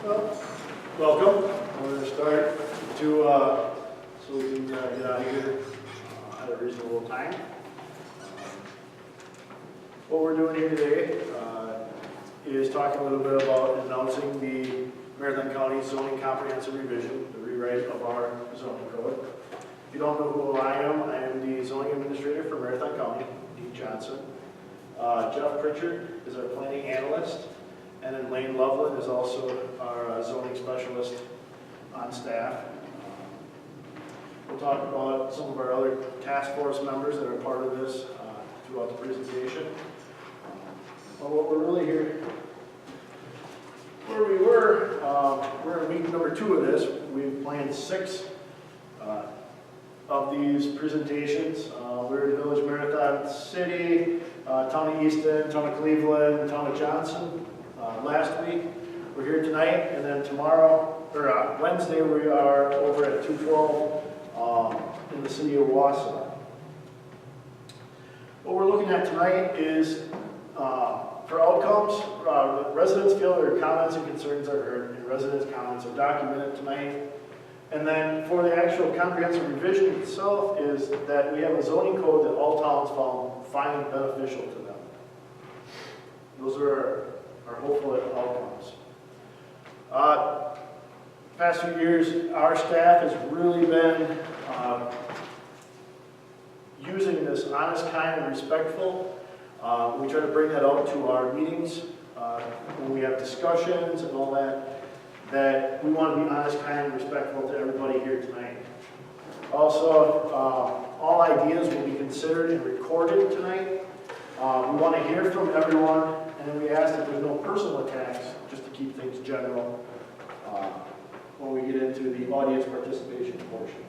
Well, welcome. We're going to start so we can get out of here at a reasonable time. What we're doing here today is talking a little bit about announcing the Marathon County Zoning Comprehensive Revision, the rewrite of our zoning code. If you don't know who I am the zoning administrator for Marathon County, Dean Johnson. Jeff Pritchard is our planning analyst. And then Lane Loveland is also our zoning specialist on staff. We'll talk about some of our other task force members that are part of this throughout the presentation. But what we're really here, where we were, we're in week number 2 of this. We've planned 6 of these presentations. We're in Village Marathon City, Town of Easton, Town of Cleveland, Town of Johnson. Last week. We're here tonight, and then tomorrow, or Wednesday, we are over at 212 in the city of Mossine. What we're looking at tonight is for outcomes, residents feel their comments and concerns are heard, and residents' comments are documented tonight. And then for the actual comprehensive revision itself is that we have a zoning code that all towns find beneficial to them. Those are our hopeful outcomes. Past few years, our staff has really been using this honest, kind, and respectful. We try to bring that out to our meetings when we have discussions and all that, that we want to be honest, kind, and respectful to everybody here tonight. Also, all ideas will be considered and recorded tonight. We want to hear from everyone. And then we ask that there's no personal attacks, just to keep things general when we get into the audience participation portion.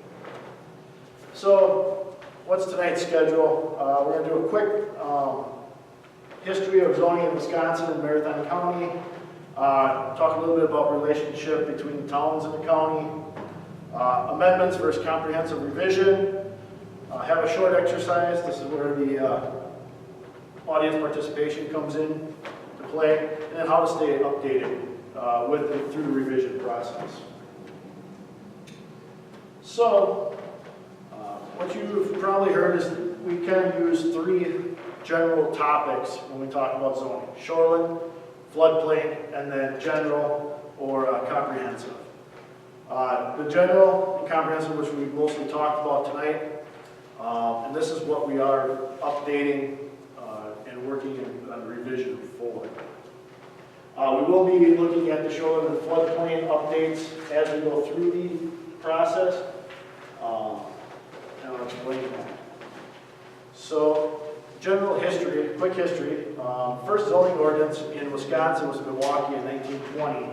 So, what's tonight's schedule? We're going to do a quick history of zoning in Wisconsin and Marathon County, talk a little bit about relationship between towns and the county, amendments versus comprehensive revision, have a short exercise. This is where the audience participation comes in to play, and then how to stay updated through the revision process. So, what you've probably heard is we kind of use 3 general topics when we talk about zoning: shoreline, floodplain, and then general or comprehensive. The general and comprehensive, which we mostly talked about tonight, and this is what we are updating working on revision for. We will be looking at the shoreline and floodplain updates as we go through the process, and I'll explain that. So, general history, quick history. First zoning ordinance in Wisconsin was Milwaukee in 1920,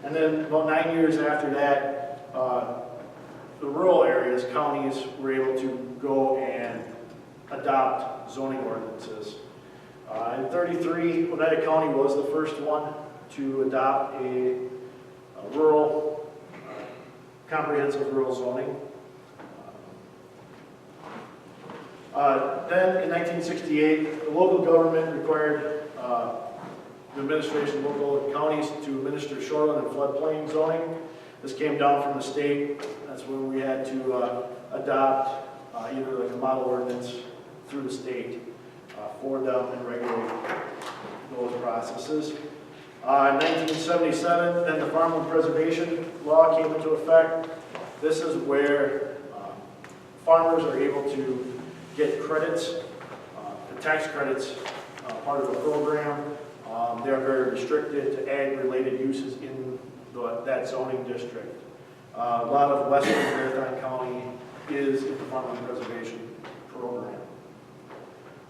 and then about 9 years after that, the rural areas, counties, were able to go and adopt zoning ordinances. In 1933, Oneida County was the first one to adopt a rural, comprehensive rural zoning. Then in 1968, the local government required the administration of local counties to administer shoreline and floodplain zoning. This came down from the state. That's when we had to adopt either like a model ordinance through the state for them and regulate those processes. In 1977, then the Farmland Preservation Law came into effect. This is where farmers are able to get credits, the tax credits, part of the program. They are very restricted to ag-related uses in that zoning district. A lot of western Marathon County is in the Farmland Preservation Program.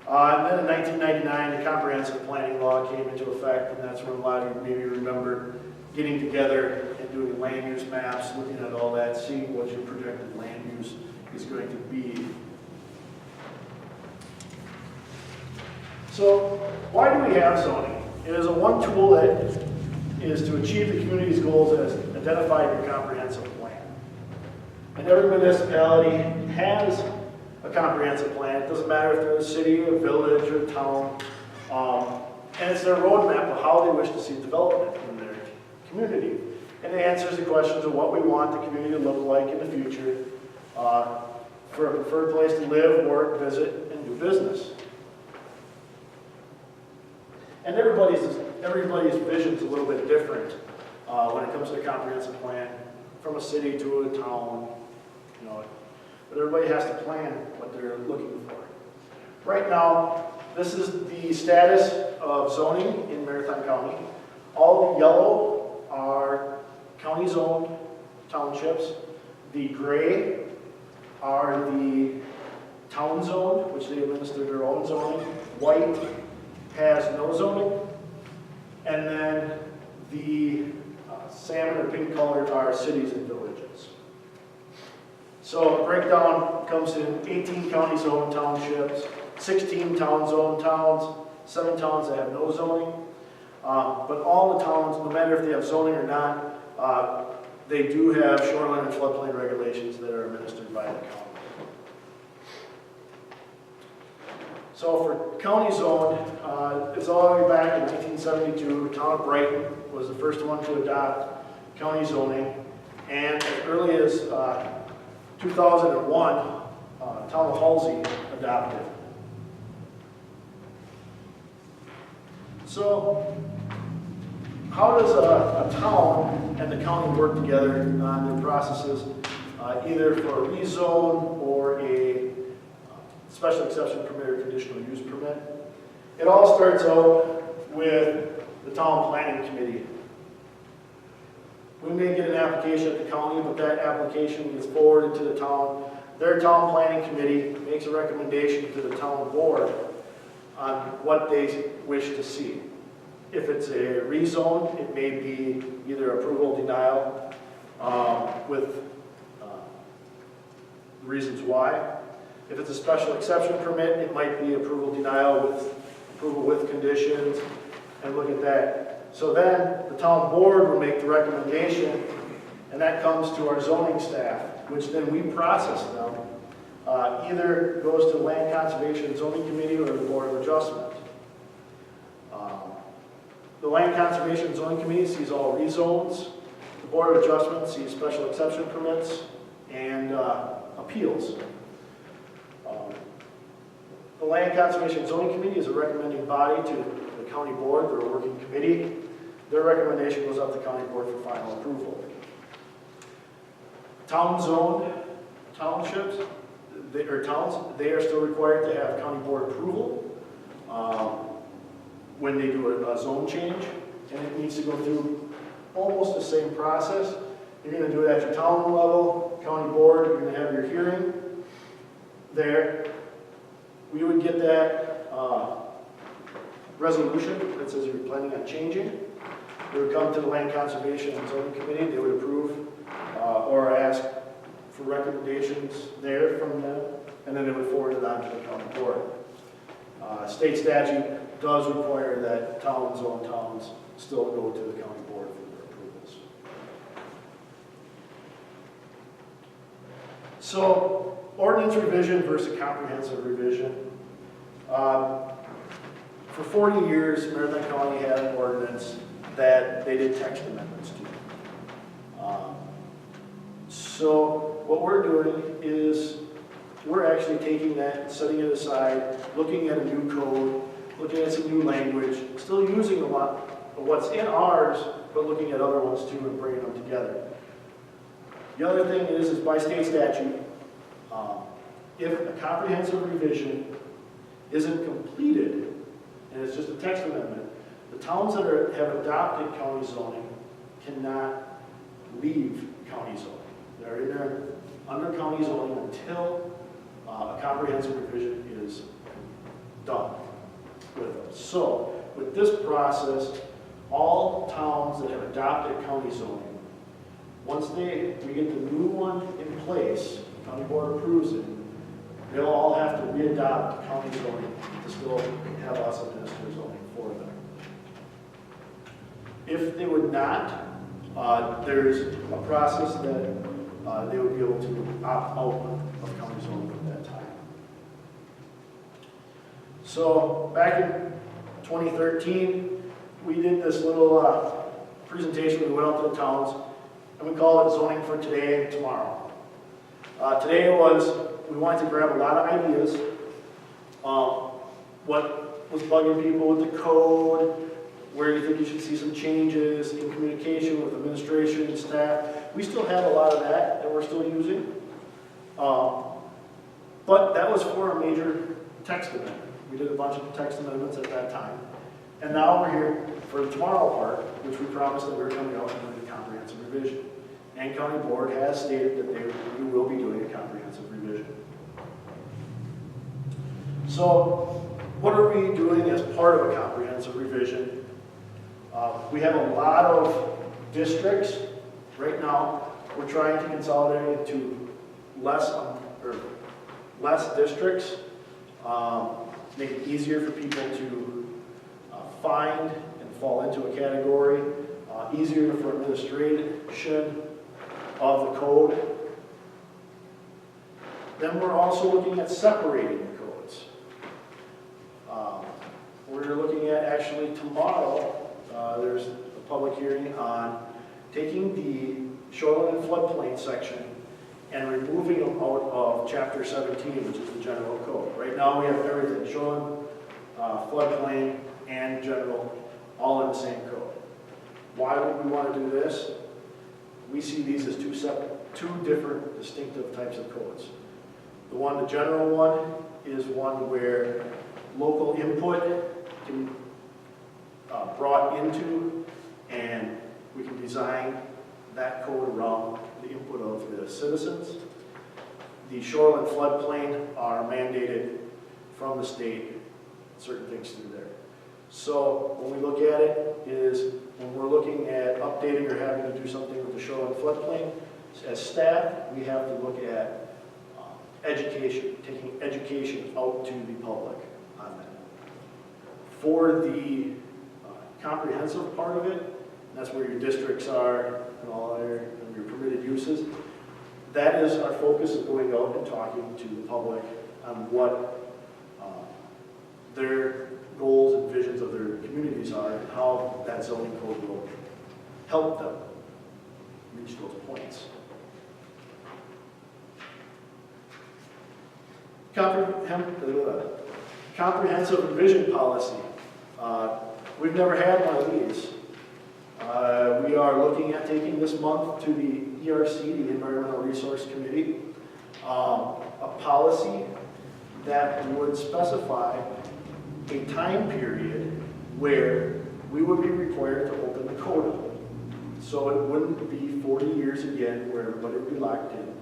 And then in 1999, the Comprehensive Planning Law came into effect, and that's when a lot of you maybe remember getting together and doing land use maps, looking at all that, seeing what your projected land use is going to be. So, why do we have zoning? It is a one tool that is to achieve the community's goals as identified in your comprehensive plan. And every municipality has a comprehensive plan. It doesn't matter if they're a city, a village, or a town. And it's their roadmap of how they wish to see development in their community. And it answers the questions of what we want the community to look like in the future for a preferred place to live, work, visit, and do business. And everybody's vision is a little bit different when it comes to a comprehensive plan, from a city to a town, you know. But everybody has to plan what they're looking for. Right now, this is the status of zoning in Maritime County. All the yellow are county-zoned townships. The gray are the town-zoned, which they administer their own zoning. White has no zoning. And then the salmon or pink colored are cities and villages. So a breakdown comes in 18 county-zoned townships, 16 town-zoned towns, 7 towns that have no zoning. But all the towns, no matter if they have zoning or not, they do have shoreline and floodplain regulations that are administered by the county. So for county zone, it's all the way back in 1972. The town of Brighton was the first one to adopt county zoning. And as early as 2001, town of Halsey adopted it. So how does a town and the county work together on their processes, either for a rezone or a special exception permit or conditional use permit? It all starts out with the town planning committee. We may get an application at the county, but that application gets forwarded to the town. Their town planning committee makes a recommendation to the town board on what they wish to see. If it's a rezone, it may be either approval, denial, with reasons why. If it's a special exception permit, it might be approval, denial with approval with conditions, and look at that. So then the town board will make the recommendation, and that comes to our zoning staff, which then we process them. Either goes to the Land Conservation Zoning Committee or the Board of Adjustment. The Land Conservation Zoning Committee sees all rezones. The Board of Adjustment sees special exception permits and appeals. The Land Conservation Zoning Committee is a recommending body to the county board. They're a working committee. Their recommendation goes up to county board for final approval. Town zoned townships, they are still required to have county board approval when they do a zone change, and it needs to go through almost the same process. You're going to do it at your town level, county board, you're going to have your hearing there. We would get that resolution that says you're planning on changing. It would come to the Land Conservation and Zoning Committee. They would approve or ask for recommendations there from them, and then they would forward it on to the county board. State statute does require that town-zoned towns still go to the county board for their approvals. So, ordinance revision versus comprehensive revision. For 40 years, Maritime County had an ordinance that they did text amendments to. So what we're doing is we're actually taking that and setting it aside, looking at a new code, looking at some new language, still using a lot of what's in ours, but looking at other ones too and bringing them together. The other thing is by state statute, if a comprehensive revision isn't completed, and it's just a text amendment, the towns that have adopted county zoning cannot leave county zoning. They're in there under county zoning until a comprehensive revision is done with them. So, with this process, all towns that have adopted county zoning, once we get the new one in place, the county board approves it, they'll all have to re-adopt county zoning to still have us administer zoning for them. If they would not, there's a process that they would be able to opt out of county zoning at that time. So back in 2013, we did this little presentation. We went out to the towns and we call it zoning for today and tomorrow. Today we wanted to grab a lot of ideas. What was bugging people with the code, where you think you should see some changes in communication with administration and staff. We still have a lot of that we're still using. But that was for a major text amendment. We did a bunch of text amendments at that time. And now we're here for the tomorrow part, which we promised that we were coming out and doing a comprehensive revision. And County Board has stated that we will be doing a comprehensive revision. So, what are we doing as part of a comprehensive revision? We have a lot of districts. Right now, we're trying to consolidate into less districts, make it easier for people to find and fall into a category, easier for administration of the code. Then we're also looking at separating the codes. We're looking at actually tomorrow, there's a public hearing on taking the shoreline and floodplain section and removing them out of Chapter 17, which is the general code. Right now we have everything, shoreline, floodplain, and general, all in the same code. Why would we want to do this? We see these as two different distinctive types of codes. The general one is one where local input can be brought into, and we can design that code around the input of the citizens. The shoreline floodplain are mandated from the state, certain things through there. So when we look at it is, when we're looking at updating or having to do something with the shoreline floodplain, as staff, we have to look at education, taking education out to the public on that. For the comprehensive part of it, that's where your districts are and all your permitted uses. That is our focus of going out and talking to the public on what their goals and visions of their communities are and how that zoning code will help them reach those points. Comprehensive revision policy. We've never had one of these. We are looking at taking this month to the ERC, the Environmental Resource Committee, a policy that would specify a time period where we would be required to open the code up. So it wouldn't be 40 years again where everybody would be locked in.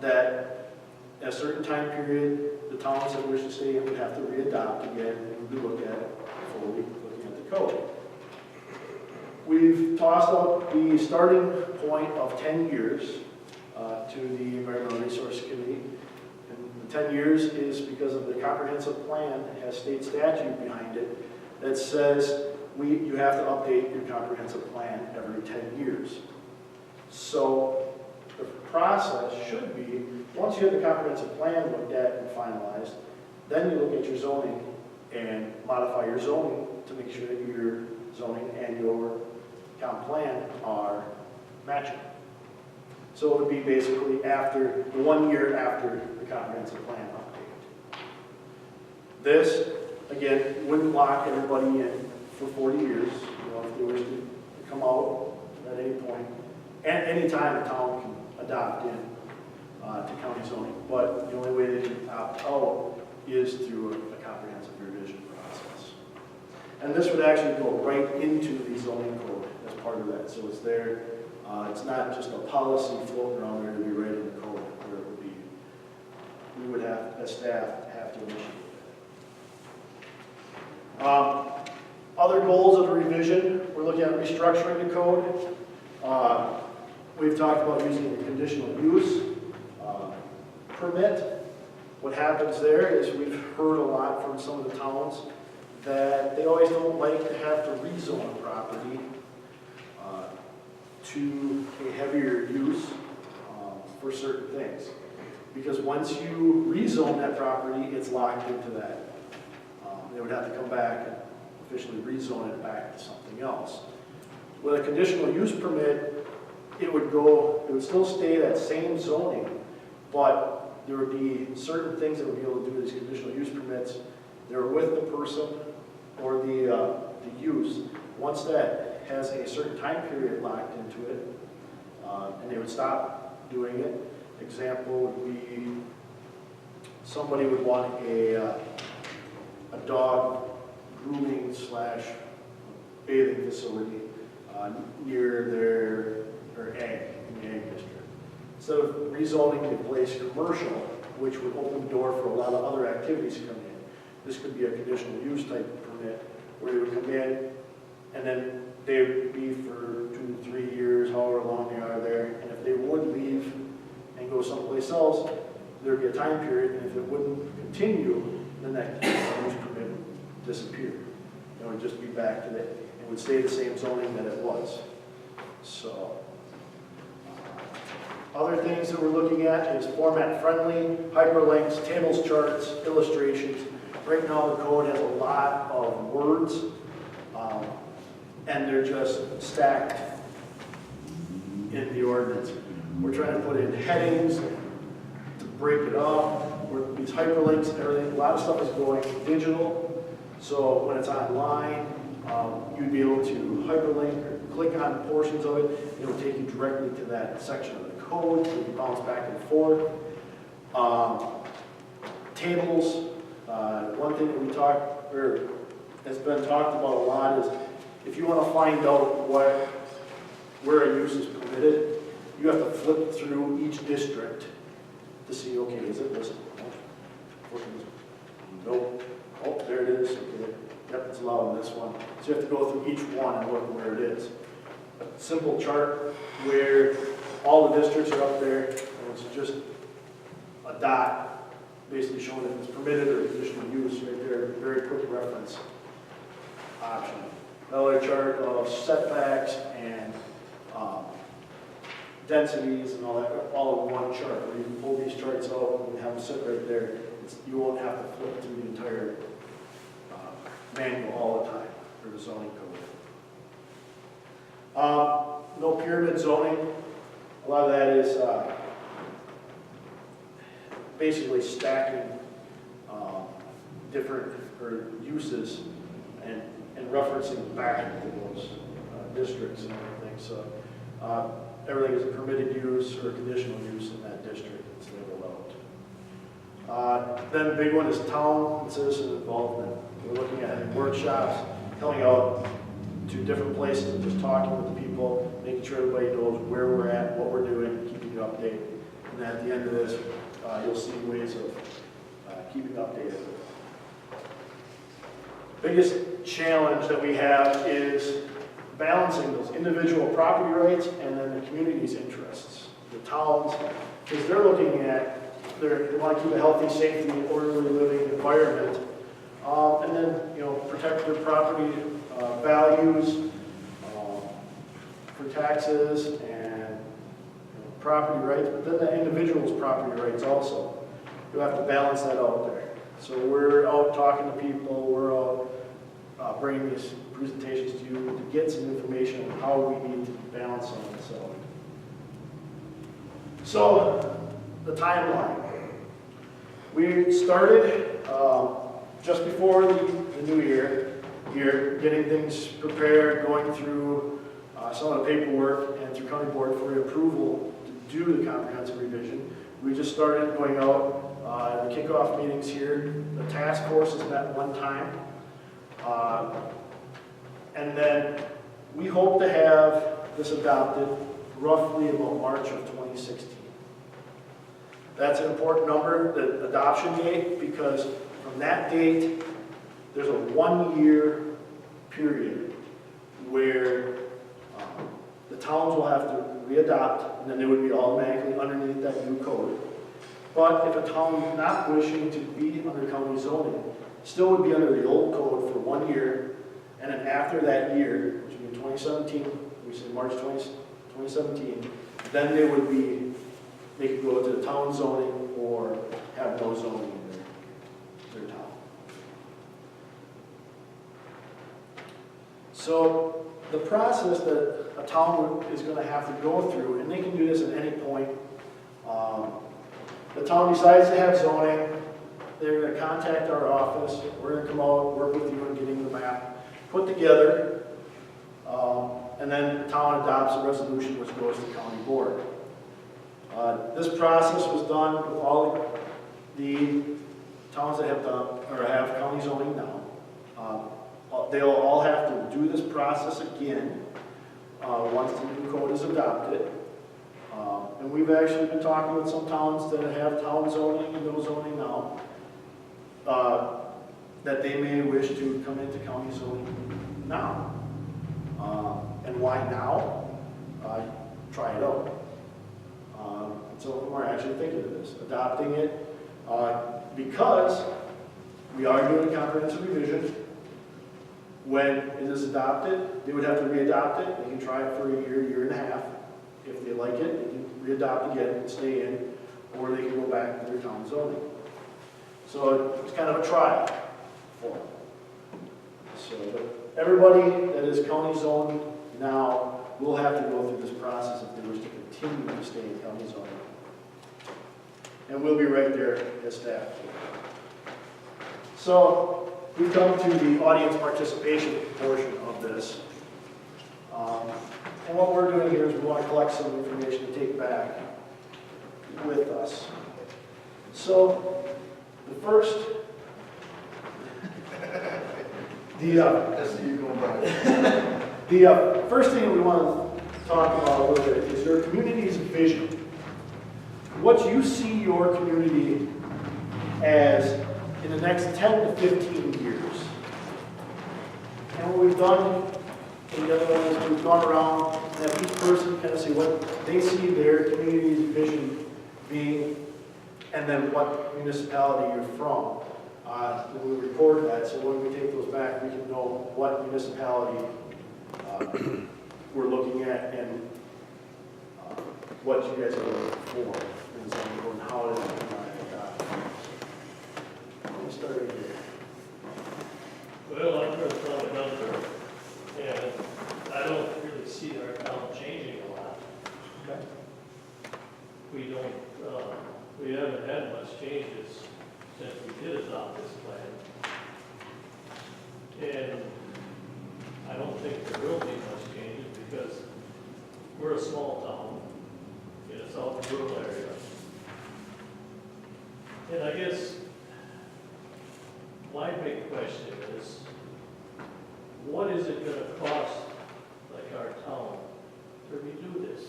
That at a certain time period, the towns that wish to stay in would have to readopt again and we would look at it before we looking at the code. We've tossed out the starting point of 10 years to the Environmental Resource Committee. And the 10 years is because of the comprehensive plan. It has state statute behind it that says you have to update your comprehensive plan every 10 years. So the process should be, once you have the comprehensive plan looked at and finalized, then you look at your zoning and modify your zoning to make sure that your zoning and your comp plan are matching. So it would be basically after, 1 year after the comprehensive plan update. This, again, wouldn't lock everybody in for 40 years. You know, if they wish to come out at any point, and any time a town can adopt in to county zoning. But the only way they can opt out is through a comprehensive revision process. And this would actually go right into the zoning code as part of that. So it's there. It's not just a policy floating around there to be right in the code where it would be. We would have, as staff, have to initiate that. Other goals of the revision, we're looking at restructuring the code. We've talked about using a conditional use permit. What happens there is we've heard a lot from some of the towns that they always don't like to have to rezone a property to a heavier use for certain things. Because once you rezone that property, it's locked into that. They would have to come back and officially rezone it back to something else. With a conditional use permit, it would still stay that same zoning, but there would be certain things that would be able to do these conditional use permits. They're with the person or the use. Once that has a certain time period locked into it, and they would stop doing it. Example would be somebody would want a dog grooming / bathing facility near their ag district. Instead of rezoning the place commercial, which would open the door for a lot of other activities to come in, this could be a conditional use type permit where they would come in and then they would be for 2 to 3 years, however long they are there. And if they would leave and go someplace else, there would be a time period, and if it wouldn't continue, then that conditional use permit would disappear. It would just be back to that. It would stay the same zoning that it was. So, other things that we're looking at is format friendly, hyperlinks, tables, charts, illustrations. Right now the code has a lot of words, and they're just stacked in the ordinance. We're trying to put in headings to break it up. These hyperlinks and everything, a lot of stuff is going digital. So when it's online, you'd be able to hyperlink or click on portions of it. It will take you directly to that section of the code. You can bounce back and forth. Tables. One thing that we talked, or has been talked about a lot, is if you want to find out where a use is permitted, you have to flip through each district to see, okay, is it listed? Nope. Oh, there it is. Okay. Yep, it's allowed in this one. So you have to go through each one and look where it is. A simple chart where all the districts are up there, and it's just a dot basically showing if it's permitted or conditional use right there. Very quick reference option. Another chart of setbacks and densities and all that, all in one chart. Where you can pull these charts out and have them sit right there. You won't have to flip through the entire manual all the time for the zoning code. No pyramid zoning. A lot of that is basically stacking different uses and referencing back to those districts and everything. So everything is a permitted use or conditional use in that district instead of allowed. Then the big one is town and citizen involvement. We're looking at workshops, coming out to different places and just talking with the people, making sure everybody knows where we're at, what we're doing, keeping you updated. And at the end of this, you'll see ways of keeping updated. Biggest challenge that we have is balancing those individual property rights and then the community's interests. The towns, because they're looking at, they want to keep a healthy, safety, orderly living environment, and then protect their property values for taxes and property rights, but then the individual's property rights also. You have to balance that out there. So we're out talking to people, we're out bringing these presentations to you to get some information on how we need to balance on it. So the timeline. We started just before the new year, getting things prepared, going through some of the paperwork and through county board for approval to do the comprehensive revision. We just started going out the kickoff meetings here. The task force has met one time. And then we hope to have this adopted roughly about March of 2016. That's an important number, the adoption date, because from that date, there's a 1-year period where the towns will have to re-adopt, and then they would be automatically underneath that new code. But if a town is not wishing to be under county zoning, still would be under the old code for 1 year, and then after that year, which would be 2017, we say March 2017, then they could go to the town zoning or have no zoning in their town. So the process that a town is going to have to go through, and they can do this at any point, the town decides to have zoning, they're going to contact our office, we're going to come out, work with you on getting the map put together, and then the town adopts a resolution which goes to county board. This process was done with all the towns that have done, or have county zoning now. They'll all have to do this process again once the new code is adopted. And we've actually been talking with some towns that have town zoning and no zoning now, that they may wish to come into county zoning now. And why now? Try it out. So we're actually thinking of this, adopting it, because we are doing a comprehensive revision. When it is adopted, they would have to re-adopt it. They can try it for a year, year and a half. If they like it, they can re-adopt again and stay in, or they can go back to their town zoning. So it's kind of a trial for them. So everybody that is county zoned now will have to go through this process if they wish to continue to stay in county zoning. And we'll be right there as staff. So we've come to the audience participation portion of this. And what we're doing here is we want to collect some information to take back with us. So the first, the first thing we want to talk about a little bit is your community's vision. What you see your community as in the next 10 to 15 years. And what we've done in the other one is we've gone around and have each person kind of say what they see their community's vision being, and then what municipality you're from. When we record that, so when we take those back, we can know what municipality we're looking at and what you guys are looking for, and how it is. Let me start right here. Well, I'm going to throw a number, and I don't really see our town changing a lot. Okay. We don't, we haven't had much changes since we did adopt this plan. And I don't think there will be much changes because we're a small town in a south rural area. And I guess my big question is, what is it going to cost, like our town, to redo this?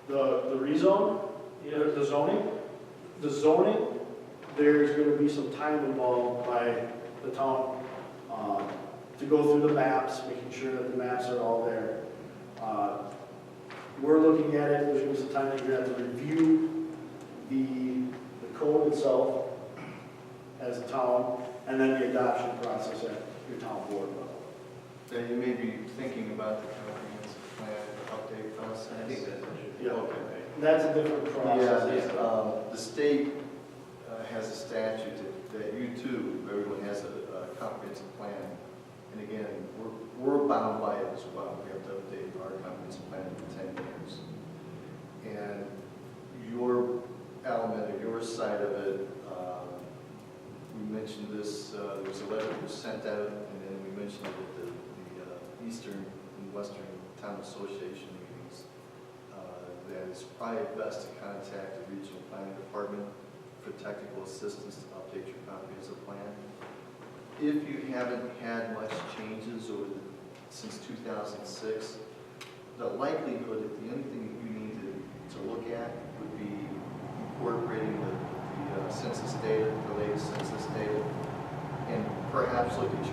The rezone? Yeah. The zoning? The zoning, there's going to be some time involved by the town to go through the maps, making sure that the maps are all there. We're looking at it, there's going to be some time that you're going to have to review the code itself as a town, and then the adoption process at your town board level. Then you may be thinking about the comprehensive plan update process. I think that's what you Yeah. Okay. That's a different process. Yeah, the state has a statute that you too, everyone has a comprehensive plan. And again, we're bound by it as well. We have to update our comprehensive plan every 10 years. And your element, or your side of it, we mentioned this, there was a letter that was sent out, and then we mentioned it at the Eastern and Western Town Association meetings, that it's probably best to contact the Regional Planning Department for technical assistance to update your comprehensive plan. If you haven't had much changes since 2006, the likelihood that the only thing that you need to look at would be incorporating the census data, the latest census data, and perhaps look at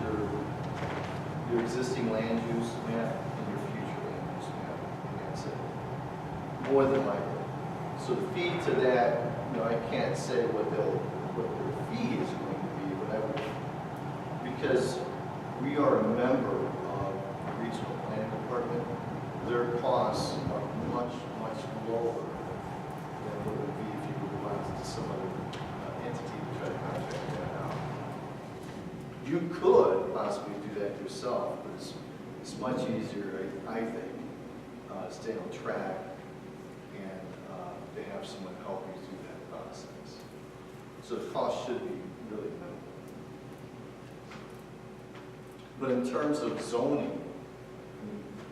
your existing land use map and your future land use map, and that's it. More than likely. So the fee to that, I can't say what their fee is going to be, whatever, because we are a member of the Regional Planning Department. Their costs are much, much lower than what it would be if you would go out to some other entity to try to contract that out. You could could possibly do that yourself, but it's much easier, I think, to stay on track and to have someone help you through that process. So the cost should be really minimal. But in terms of zoning,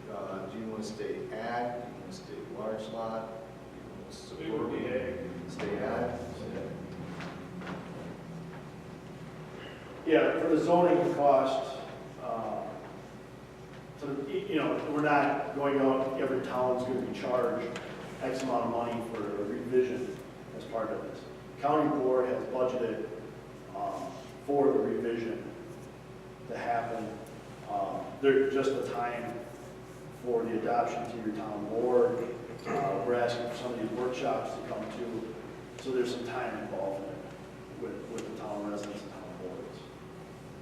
do you want to stay ag? Do you want to stay large lot? Do you want to We would be ag. stay ag? Yeah, for the zoning cost, so, you know, we're not going out, every town's going to be charged X amount of money for a revision as part of this. County board has budgeted for the revision to happen. There's just a time for the adoption to your town board. We're asking for some of these workshops to come to, so there's some time involved in it with the town residents and town boards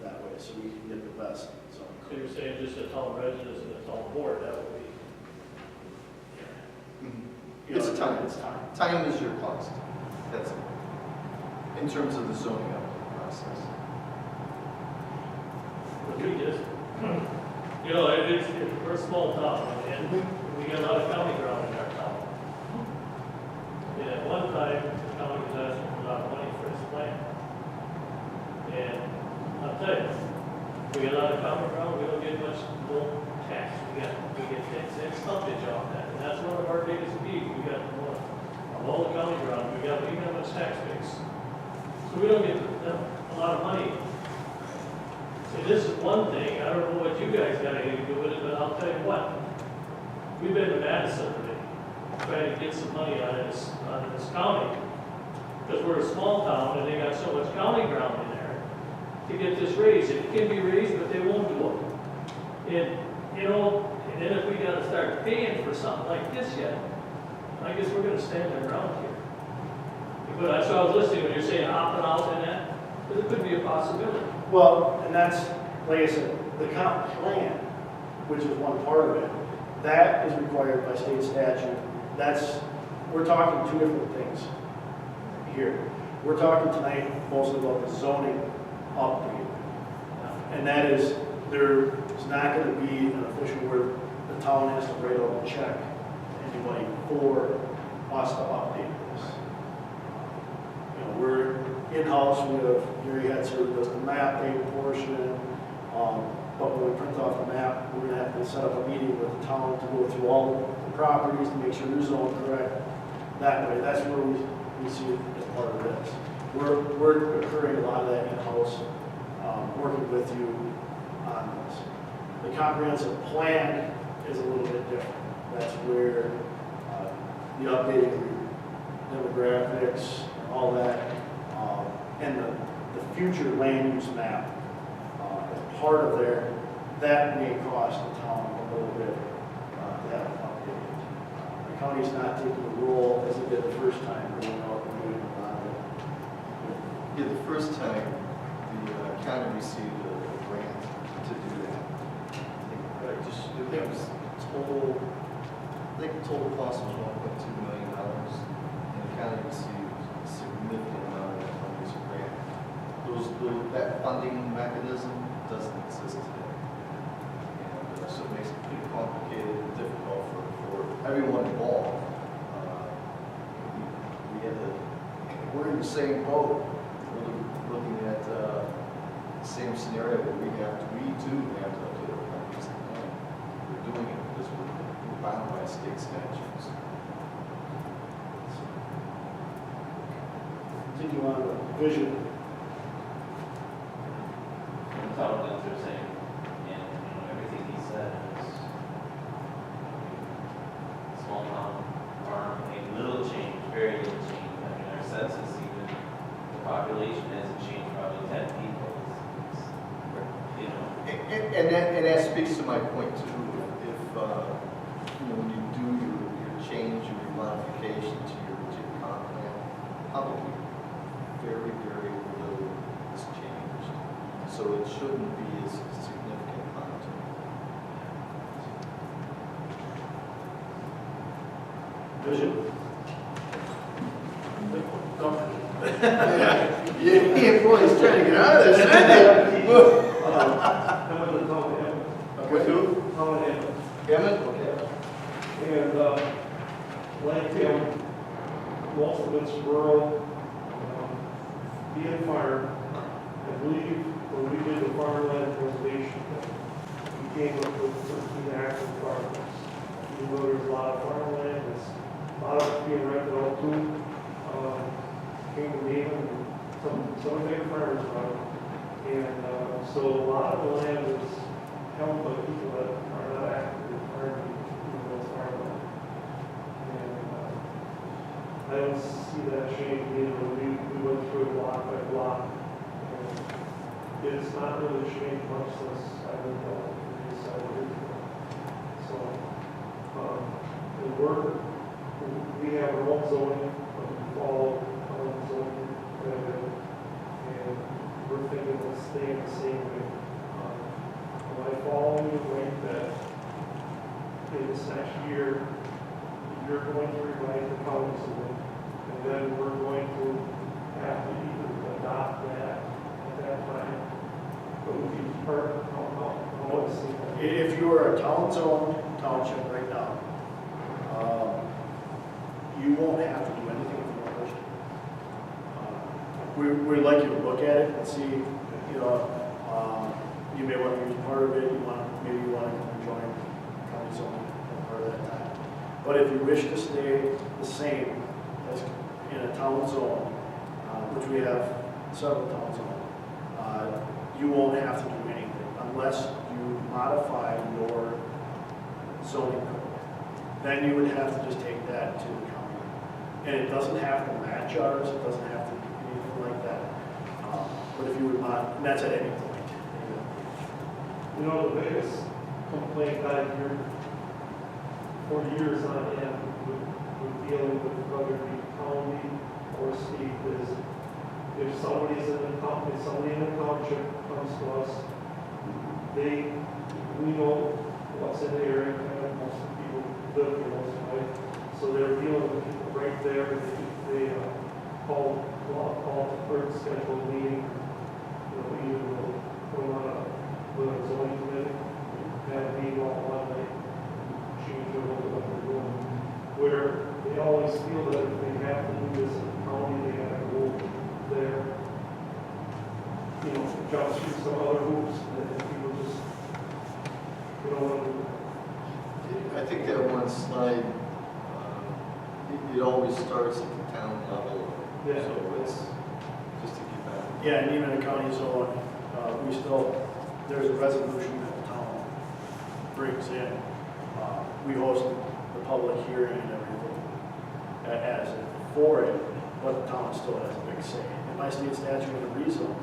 that way, so we can get the best. So you're saying just a town residents and a town board, that would be, You know, It's time. It's time. Time is your cost. That's it. In terms of the zoning process. we just, you know, we're a small town, and we got a lot of county ground in our town. And at one time, the county was asking for a lot of money for this plant. And I'll tell you, we got a lot of county ground, we don't get much, no tax, we get 10 cents stumpage off that. And that's one of our biggest fees, we got more, of all the county ground, we got much tax base. So we don't get a lot of money. So this is one thing, I don't know what you guys got to do with it, but I'll tell you what. We've been to Madison today, trying to get some money out of this county. Because we're a small town and they got so much county ground in there to get this raised. It can be raised, but they won't do it. And, you know, and then if we got to start paying for something like this yet, I guess we're going to stand our ground here. But that's why I was listening when you're saying opting out in that, because it could be a possibility. Well, and that's, like I said, the comp plan, which is one part of it, that is required by state statute. We're talking two different things here. We're talking tonight mostly about the zoning update. And that is, there is not going to be an official where the town has to write out a check to anybody for us to update this. You know, we're in-house, we have Gary Hetzer who does the mapping portion, but when we print off the map, we're going to have to set up a meeting with the town to go through all the properties to make sure they're zoned correct. That way, that's where we see it as part of this. We're occurring a lot of that in-house, working with you on this. The comprehensive plan is a little bit different. That's where the updating of demographics and all that, and the future land use map as part of there, that may cost the town a little bit to have it updated. The county's not taking the role as it did the first time, going out and doing a lot of it. Yeah, the first time, the county received a grant to do that. I think it was total, I think the total cost was $1.2 million, and the county received a significant amount of that from this grant. That funding mechanism doesn't exist today. And so it makes it pretty complicated and difficult for everyone involved. We're in the same boat. We're looking at the same scenario where we too have to update our country's plan. We're doing it because we're bound by state statutes. Continue on with vision. It's all good, they're saying, and, everything he said is small town, farm, a little change, very little change. I mean, our census, even the population hasn't changed, probably 10 people. And that speaks to my point too. If when you do your change, your modification to your comp plan, probably very, very little is changed. So it shouldn't be as significant content. Vision. Yeah, boy, he's trying to get out of this, isn't he? most of it's rural, being farm. I believe when we did the farmland preservation thing, we came up with 13 active farmers. Even though there's a lot of farmland, there's a lot of it being rented out too. Came to Maven, and some big farmers around. And so a lot of the land is held by people that are not actively farming, even though it's farmland. And I don't see that changing either. We went through it block by block. And it's not really changed much since I lived on the east side of it. So, we have our own zoning, but we follow our own zoning. And we're thinking of staying the same way. Am I following you, right, that in this next year, you're going to rewrite the county zone, and then we're going to have to either adopt that at that time, but would be perfect, how would it seem? If you are a town-owned township right now, you won't have to do anything if you don't wish to. We'd like you to look at it and see, you may want to use part of it, maybe you want to come and join county zoning part of that time. But if you wish to stay the same as in a town zone, which we have several town zones, you won't have to do anything unless you modify your zoning code. Then you would have to just take that to the county. And it doesn't have to match ours, it doesn't have to be anything like that. But if you would and that's at any point. You know, the biggest complaint I hear for years on end with dealing with whether it be county or state is if somebody's in the company, somebody in the township comes to us, we know what's in the area, and most of the people live here most of the way. So they're dealing with people right there, they call the third scheduled meeting, we will put them on a zoning committee, have a meeting all one night, change or what they're doing. Where they always feel that if they have to do this in the county, they have to go there, jump through some other hoops, and people just, want to do that. I think that one slide, it always starts at the town level. Yeah. So it's just to keep that. Yeah, and even in county zone, there's a resolution that the town brings in. We host the public hearing and everything as for it, but the town still has a big say. In my state statute in the rezone,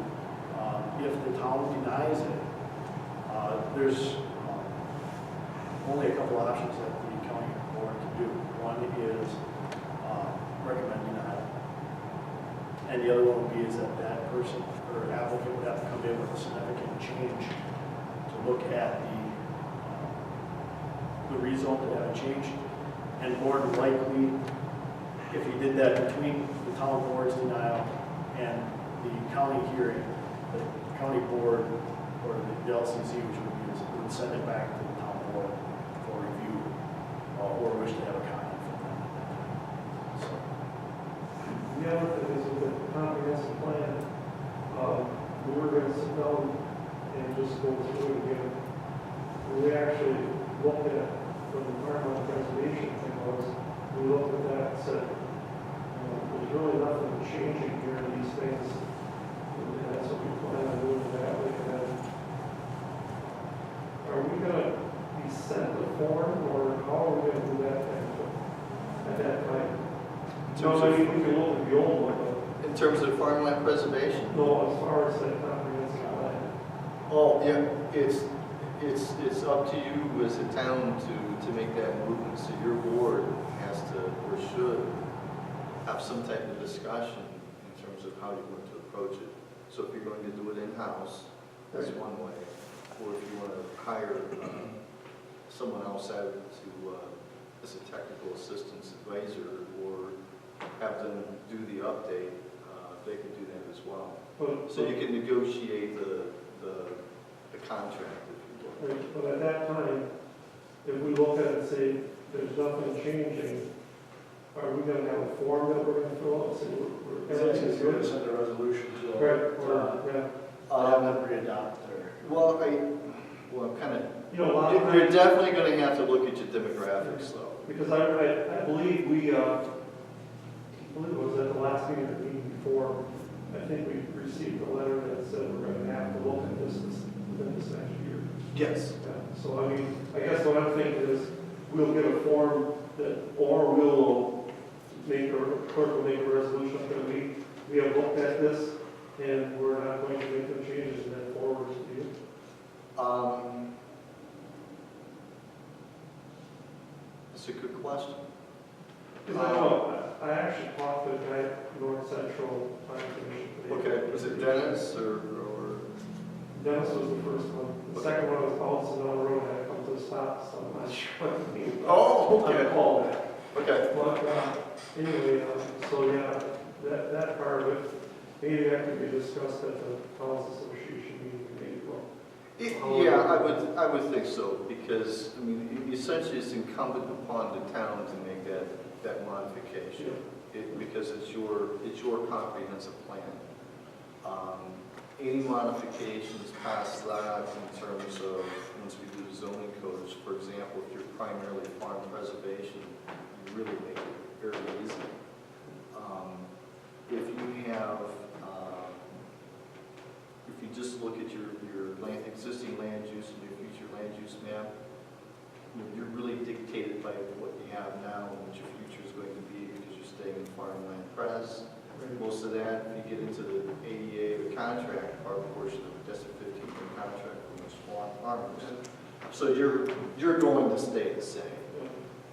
if the town denies it, there's only a couple options that the county board can do. One is recommend denial. And the other one would be is that person or applicant would have to come in with a significant change to look at the rezone that haven't changed. And more than likely, if he did that between the town board's denial and the county hearing, the county board or the LCZ, which would send it back to the town board for review or wish to have a comment from them. So. The other thing is with the comprehensive plan, we were going to sit down and just go through it again. We actually looked at, when the environmental preservation thing was, we looked at that and said, there's really nothing changing here in these things. And that's what we plan on doing that way. And then, are we going to be sent the form, or how are we going to do that thing at that time? No, I mean, we can look at the old one, but In terms of farmland preservation? no, as far as that comprehensive plan. Oh, yeah, it's up to you as a town to make that movement. So your board has to, or should, have some type of discussion in terms of how you're going to approach it. So if you're going to do it in-house, that's one way. Or if you want to hire someone else out to, as a technical assistance advisor, or have them do the update, they can do that as well. So you can negotiate the contract, if you will. Right, but at that time, if we look at it and say, there's nothing changing, are we gonna have a form that we're gonna fill out, say we're, It's everything's going to good? send a resolution to Right, or, yeah, have them re-adopt or. Well, I'm kind of, you know, a lot of you're times, definitely going to have to look at your demographics though. because I believe we, I believe it was at the last meeting or the meeting before, I think we received a letter that said we're gonna have to look at this within this next year. Yes. Yeah, so I mean, I guess what I'm thinking is, we'll get a form that, or we'll make, or clerk will make a resolution that we have looked at this, and we're not going to make the changes and then forward it to you. That's a good question. Because I know, I actually talked to the guy at North Central Planning Commission today. Okay, was it Dennis or? Dennis was the first one. The second one was bouncing down the road, and I come to a stop, so I'm not sure what to mean. Oh, I okay. called back. Okay. But, anyway, so yeah, that part of it, maybe that could be discussed at the Towns Association meeting in April. Yeah, I would think so, because, I mean, essentially it's incumbent upon the town to make that modification. Because it's your comprehensive plan. Any modifications past that in terms of, once we do the zoning codes, for example, if you're primarily farm preservation, you really make it very easy. If you have, if you just look at your existing land use and your future land use map, you're really dictated by what you have now and what your future is going to be, because you're staying in farmland pres. Most of that, if you get into the ADA or contract part portion of it, that's a 15-year contract for most farmers. So you're going to stay the same,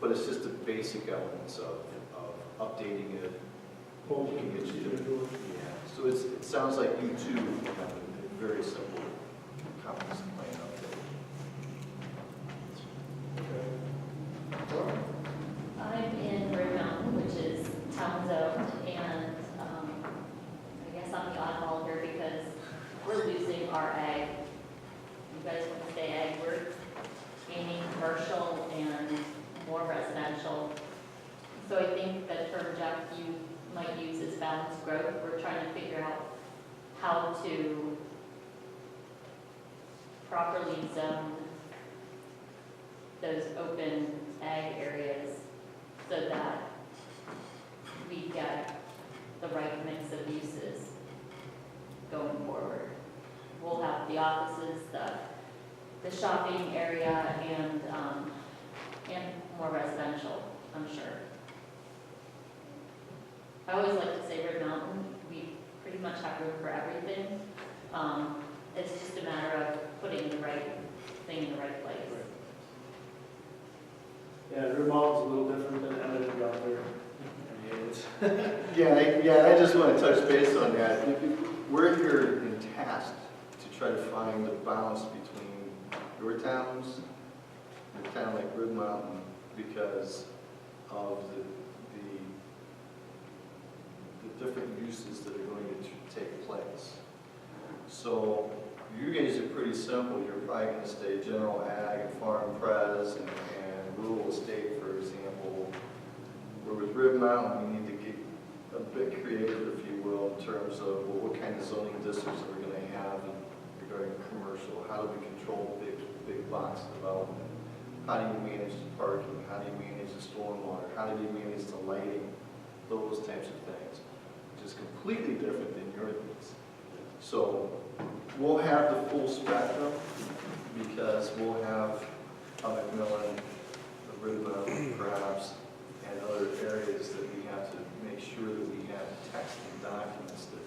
but it's just the basic elements of updating it, looking at you. Yeah. So it sounds like you too have a very simple comprehensive plan update. I'm in Bird Mountain, which is town zoned, and I guess I'm the oddball here because we're losing our ag. You guys want to stay ag, we're gaining commercial and more residential. So I think the term, Jeff, you might use is balanced growth. We're trying to figure out how to properly zone those open ag areas so that we get the right mix of uses going forward. We'll have the offices, the shopping area, and more residential, I'm sure. I always like to say Red Mountain, we pretty much have room for everything. It's just a matter of putting the right thing in the right place. Yeah, Red Mountain's a little different than anything out there. I mean, it's Yeah, I just want to touch base on that. We're here in task to try to find the balance between your towns and a town like Red Mountain, because of the different uses that are going to take place. So you guys are pretty simple. You're probably going to stay general ag and farm pres and rural estate, for example. Where with Red Mountain, we need to get a bit creative, if you will, in terms of, well, what kind of zoning districts are we going to have regarding commercial? How do we control big box development? How do you manage the parking? How do you manage the stormwater? How do you manage the lighting? Those types of things, which is completely different than your needs. So we'll have the full spectrum, because we'll have a McMillan, a Red Mountain, perhaps, and other areas that we have to make sure that we have text and documents that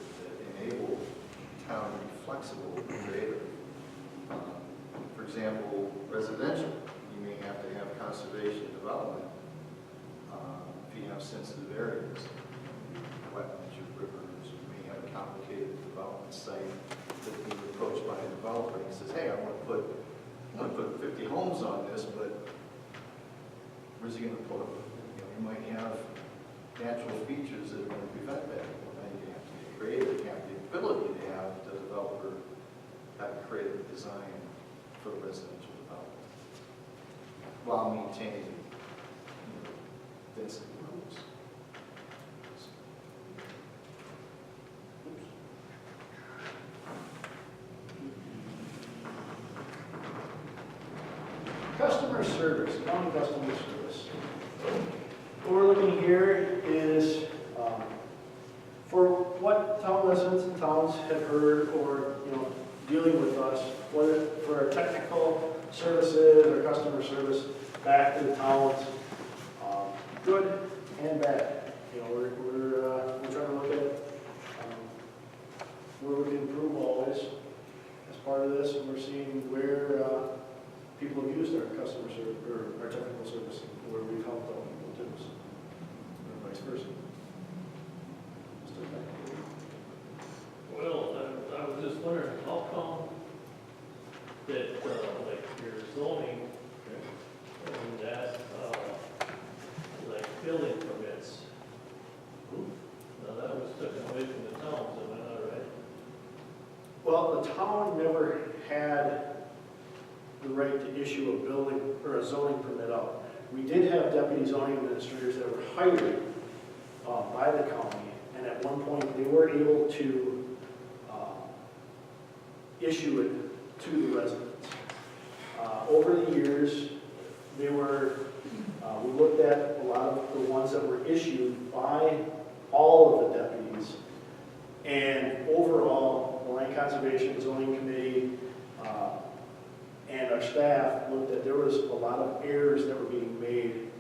enable the town to be flexible and creative. For example, residential, you may have to have conservation development if you have sensitive areas, wetlands or rivers. You may have a complicated development site that you're approached by a developer and says, hey, I want to put 50 homes on this, but where's he going to put them? You might have natural features that are going to prevent that. Well, you have to be creative. You have the ability to have the developer have creative design for residential development while maintaining density levels. customer service, county customer service. What we're looking here is for what town residents and towns have heard or, dealing with us, whether for our technical services or customer service back to the towns, good and bad. We're trying to look at where we can improve always as part of this, and we're seeing where people have used our customer service or our technical service, and where we've helped out people too, so, or vice versa. Well, I was just wondering, how come that, like, your zoning and that, like, building permits, now that was taken away from the towns, am I not right? Well, the town never had the right to issue a building or a zoning permit out. We did have deputy zoning administrators that were hired by the county, and at one point they were able to issue it to the residents. Over the years, we looked at a lot of the ones that were issued by all of the deputies, and overall, the Land Conservation Zoning Committee and our staff looked at there was a lot of errors that were being made.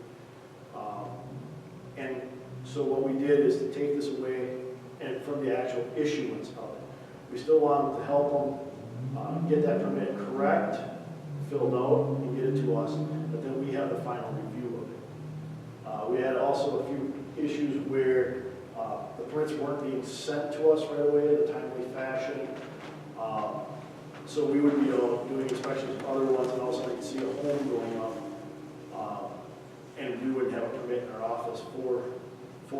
And so what we did is to take this away and from the actual issuance of it. We still wanted to help them get that permit correct, filled out, and get it to us, but then we have the final review of it. We had also a few issues where the permits weren't being sent to us right away in a timely fashion. So we would be doing inspections of other ones, and also we could see a home going up, and we wouldn't have a permit in our office for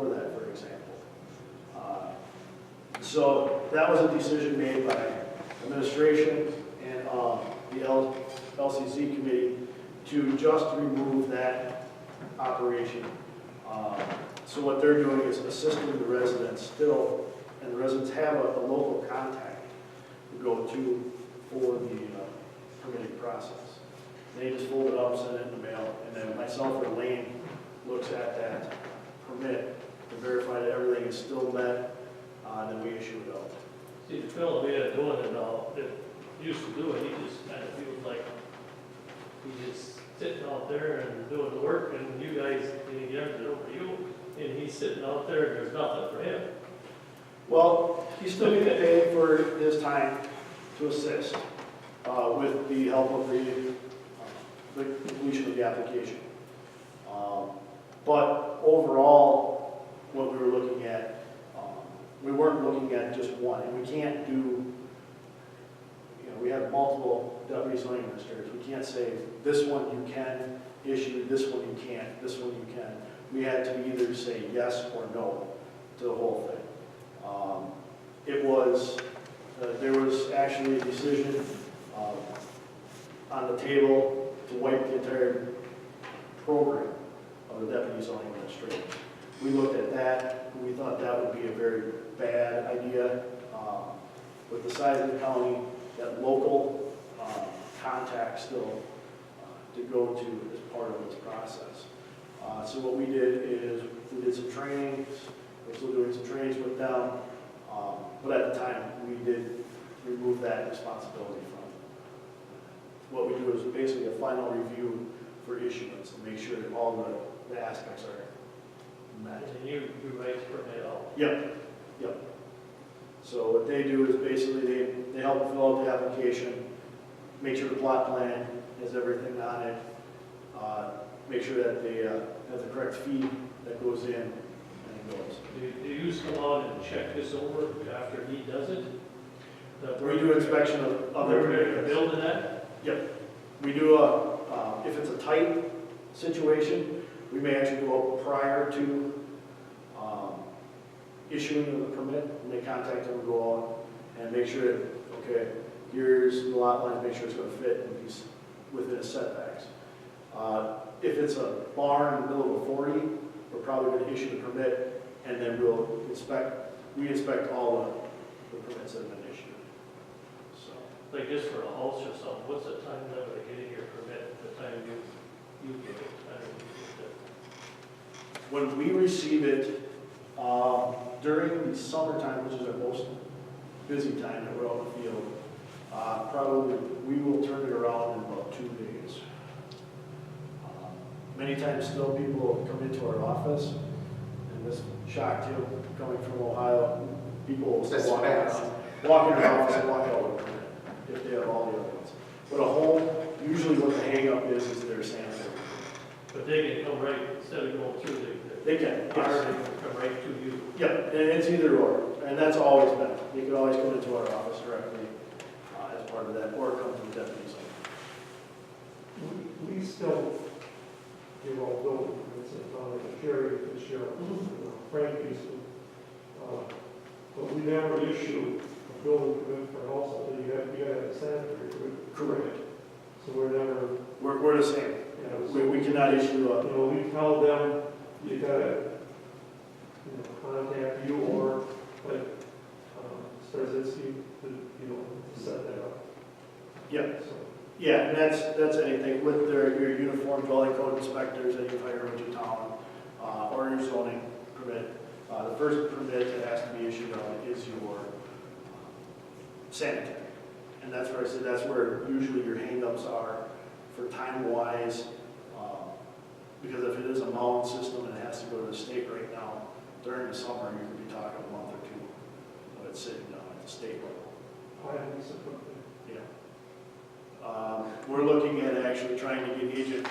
that, for example. So that was a decision made by administration and the LCZ committee to just remove that operation. So what they're doing is assisting the residents still, and the residents have a local contact to go to for the permitting process. They just fold it up, send it in the mail, and then myself or Lane looks at that permit to verify that everything is still met, then we issue it out. See, the fellow we had doing it now, that used to do it, he just kind of feels like he's just sitting out there and doing the work, and you guys, he gives it over to you, and he's sitting out there and there's nothing for him. Well, he's still getting paid for his time to assist with the help of the completion of the application. But overall, what we were looking at, we weren't looking at just one, and we can't do, we have multiple deputy zoning administrators. We can't say, this one you can issue, this one you can't, this one you can. We had to either say yes or no to the whole thing. There was actually a decision on the table to wipe the entire program of the deputy zoning administrator. We looked at that, and we thought that would be a very bad idea. With the size of the county, that local contact still to go to as part of this process. So what we did is we did some trainings. We're still doing some trainings with them, but at the time we did remove that responsibility from it. What we do is basically a final review for issuance and make sure that all the aspects are met. And you write the permit out. Yep. So what they do is basically they help fill out the application, make sure the plot plan has everything on it, make sure that they have the correct fee that goes in and it goes. Do you just come out and check this over after he does it? We do inspection of other areas. Building that? Yep. We do if it's a tight situation, we may actually go up prior to issuing of the permit, and they contact them and go out and make sure that, okay, here's the lot line, make sure it's going to fit and be within the setbacks. If it's a barn in the middle of a 40, we're probably going to issue the permit, and then we inspect all the permits that have been issued. So, Like just for a house or something, what's the time limit of getting your permit, the time you When we receive it, during the summertime, which is our most busy time that we're out in the field, probably we will turn it around in about 2 days. Many times still people will come into our office, and this shocked him coming from Ohio. People will That's still walk fast. in our office and walk out with it if they have all the other ones. But a home, usually what the hang up is their sanitary. But they can come right, instead of going through They can, the, yes. they can come right to you. Yep, and it's either or, and that's always been. You can always come into our office directly as part of that, or come to the deputy's office. We still give all building permits in front of the Sherry, the sheriff, Frank used to. But we never issue a building permit for a house until you gotta have a sanitary permit. Correct. So we're never, We're the same. you know, We cannot issue a, you know, we tell them, you gotta, contact you or, like, Starzinski, to set that up. yep. So, Yeah, and that's anything with your uniform dwelling code inspectors that you hire into town, or your zoning permit. The first permit that has to be issued on it is your sanitary. And that's where I said, that's where usually your hangups are for time-wise. Because if it is a mound system and it has to go to the state right now, during the summer, you could be talking a month or two of it sitting down at the state level. I have these equipment. Yeah. We're looking at actually trying to get agent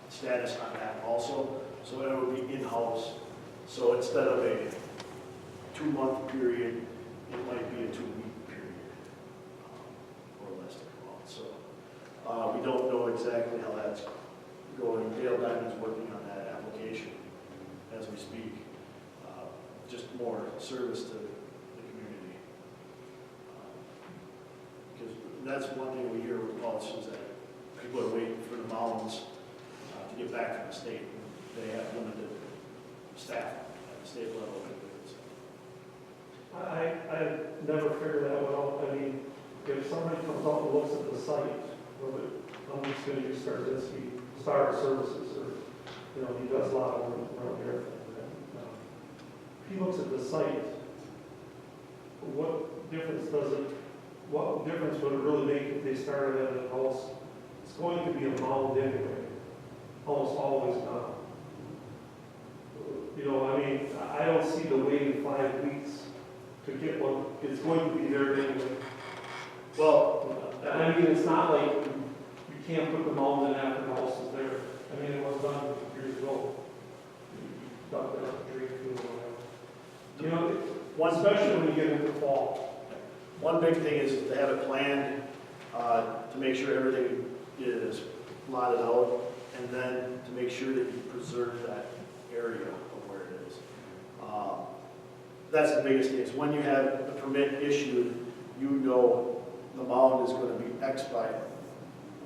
status on that also, so it would be in-house. So instead of a 2-month period, it might be a 2-week period, or less than a month. So we don't know exactly how that's going. Dale Diamond's working on that application as we speak. Just more service to the community. Because that's one thing we hear with Pulse is that people are waiting for the mounds to get back from the state. They have limited staff at the state level. I never figured that one out. I mean, if somebody comes up and looks at the site, whether I'm just going to use Starzinski, Star Services, or, he does a lot of work around there. If he looks at the site, what difference would it really make if they started at a house? It's going to be a mound anyway, almost always not. I mean, I don't see the waiting 5 weeks to get one. It's going to be there anyway. Well, I mean, it's not like you can't put the mound in after the house is there. I mean, it was done years ago. You dumped it up the drain field or whatever. Especially when you get into fall. one big thing is to have it planned, to make sure everything is plotted out, and then to make sure that you preserve that area of where it is. That's the biggest thing, is when you have the permit issued, you know the mound is going to be X by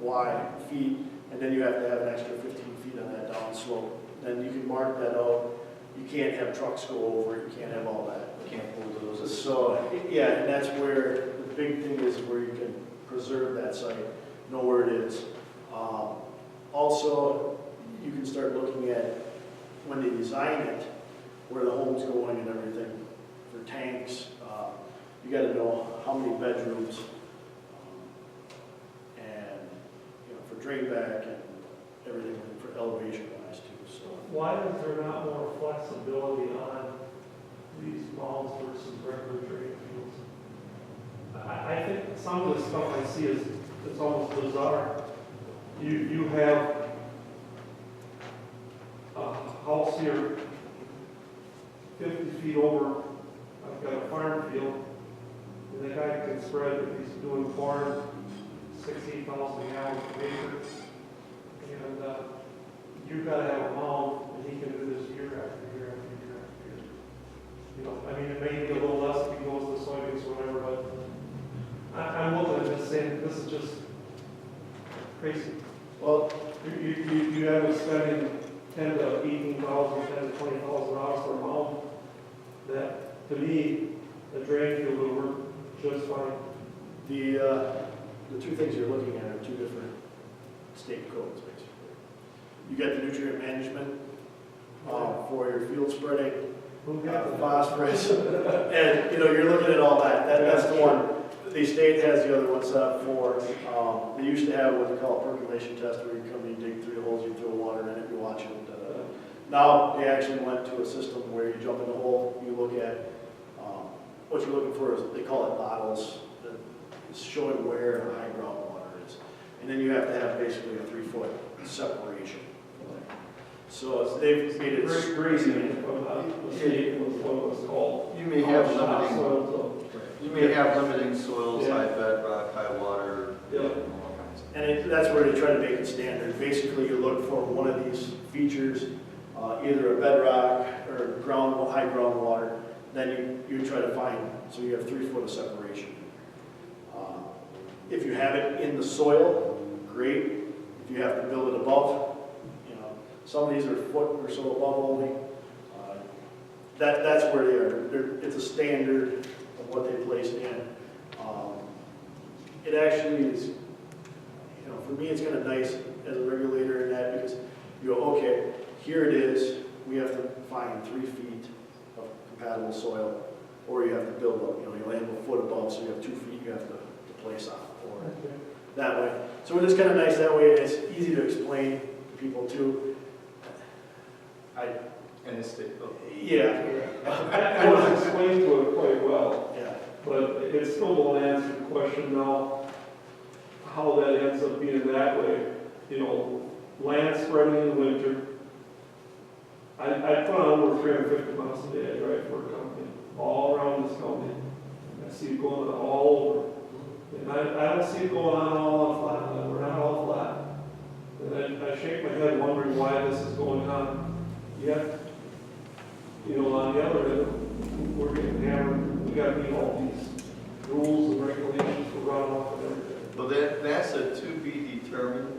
Y feet, and then you have to have an extra 15 feet on that down slope. Then you can mark that out. You can't have trucks go over it, you can't have all that. Can't bulldoze. So, yeah, and that's where the big thing is, where you can preserve that site, know where it is. Also, you can start looking at, when they design it, where the home's going and everything. For tanks, you gotta know how many bedrooms, and, for drain back and everything for elevation wise too, so. Why is there not more flexibility on these mounds versus regular drain fields? I think some of the stuff I see it's almost bizarre. You have a house here 50 feet over, I've got a farm field, and the guy can spread, if he's doing corn, 16,000 gallons per acre. And you've got to have a mound, and he can do this year after year after year after year. I mean, it may be a little less if he goes to soybeans or whatever, but I'm looking at this saying, this is just crazy. Well, You have to spend 10 to 18,000, 10 to 20,000 dollars for a mound. That, to me, the drain field will work just fine. the two things you're looking at are two different state codes, basically. You got the nutrient management for your field spreading, Who got the phosphorus, and, you're looking at all that. That's the one. The state has the other one set up for, they used to have what they call a percolation test, where you come and you dig 3 holes, you throw water in it, you watch it. Now, they actually went to a system where you jump in the hole, you look at, what you're looking for is, they call it bottles, that is showing where the high groundwater is. And then you have to have basically a 3-foot separation. So they've made it grazing from the state was what it was called. You may have Topsoil, you may have limiting soils, Yeah. high bedrock, high water. Yeah. all kinds of- And that's where they try to make it standard. Basically, you look for one of these features, either a bedrock or high groundwater, then you try to find, so you have 3 foot of separation. If you have it in the soil, great. If you have to build it above, some of these are a foot or so above only. That's where they are. It's a standard of what they placed in. It actually is, for me, it's kind of nice as a regulator in that, because you go, okay, here it is, we have to find 3 feet of compatible soil, or you have to build up, you only have a foot above, so you have 2 feet you have to place on, or that way. So it is kind of nice that way, and it's easy to explain to people too. And it's state. Yeah. I was explained to it quite well, Yeah. but it still won't answer the question now, how that ends up being that way. Land spreading in the winter. I put on over 350 miles a day. I drive for a company, all around this county. I see it going on all over. And I don't see it going on all on flat. We're not all flat. And I shake my head wondering why this is going on. Yet, on the other end, we're getting hammered. We got to meet all these rules and regulations for runoff and everything. Well, that's a to be determined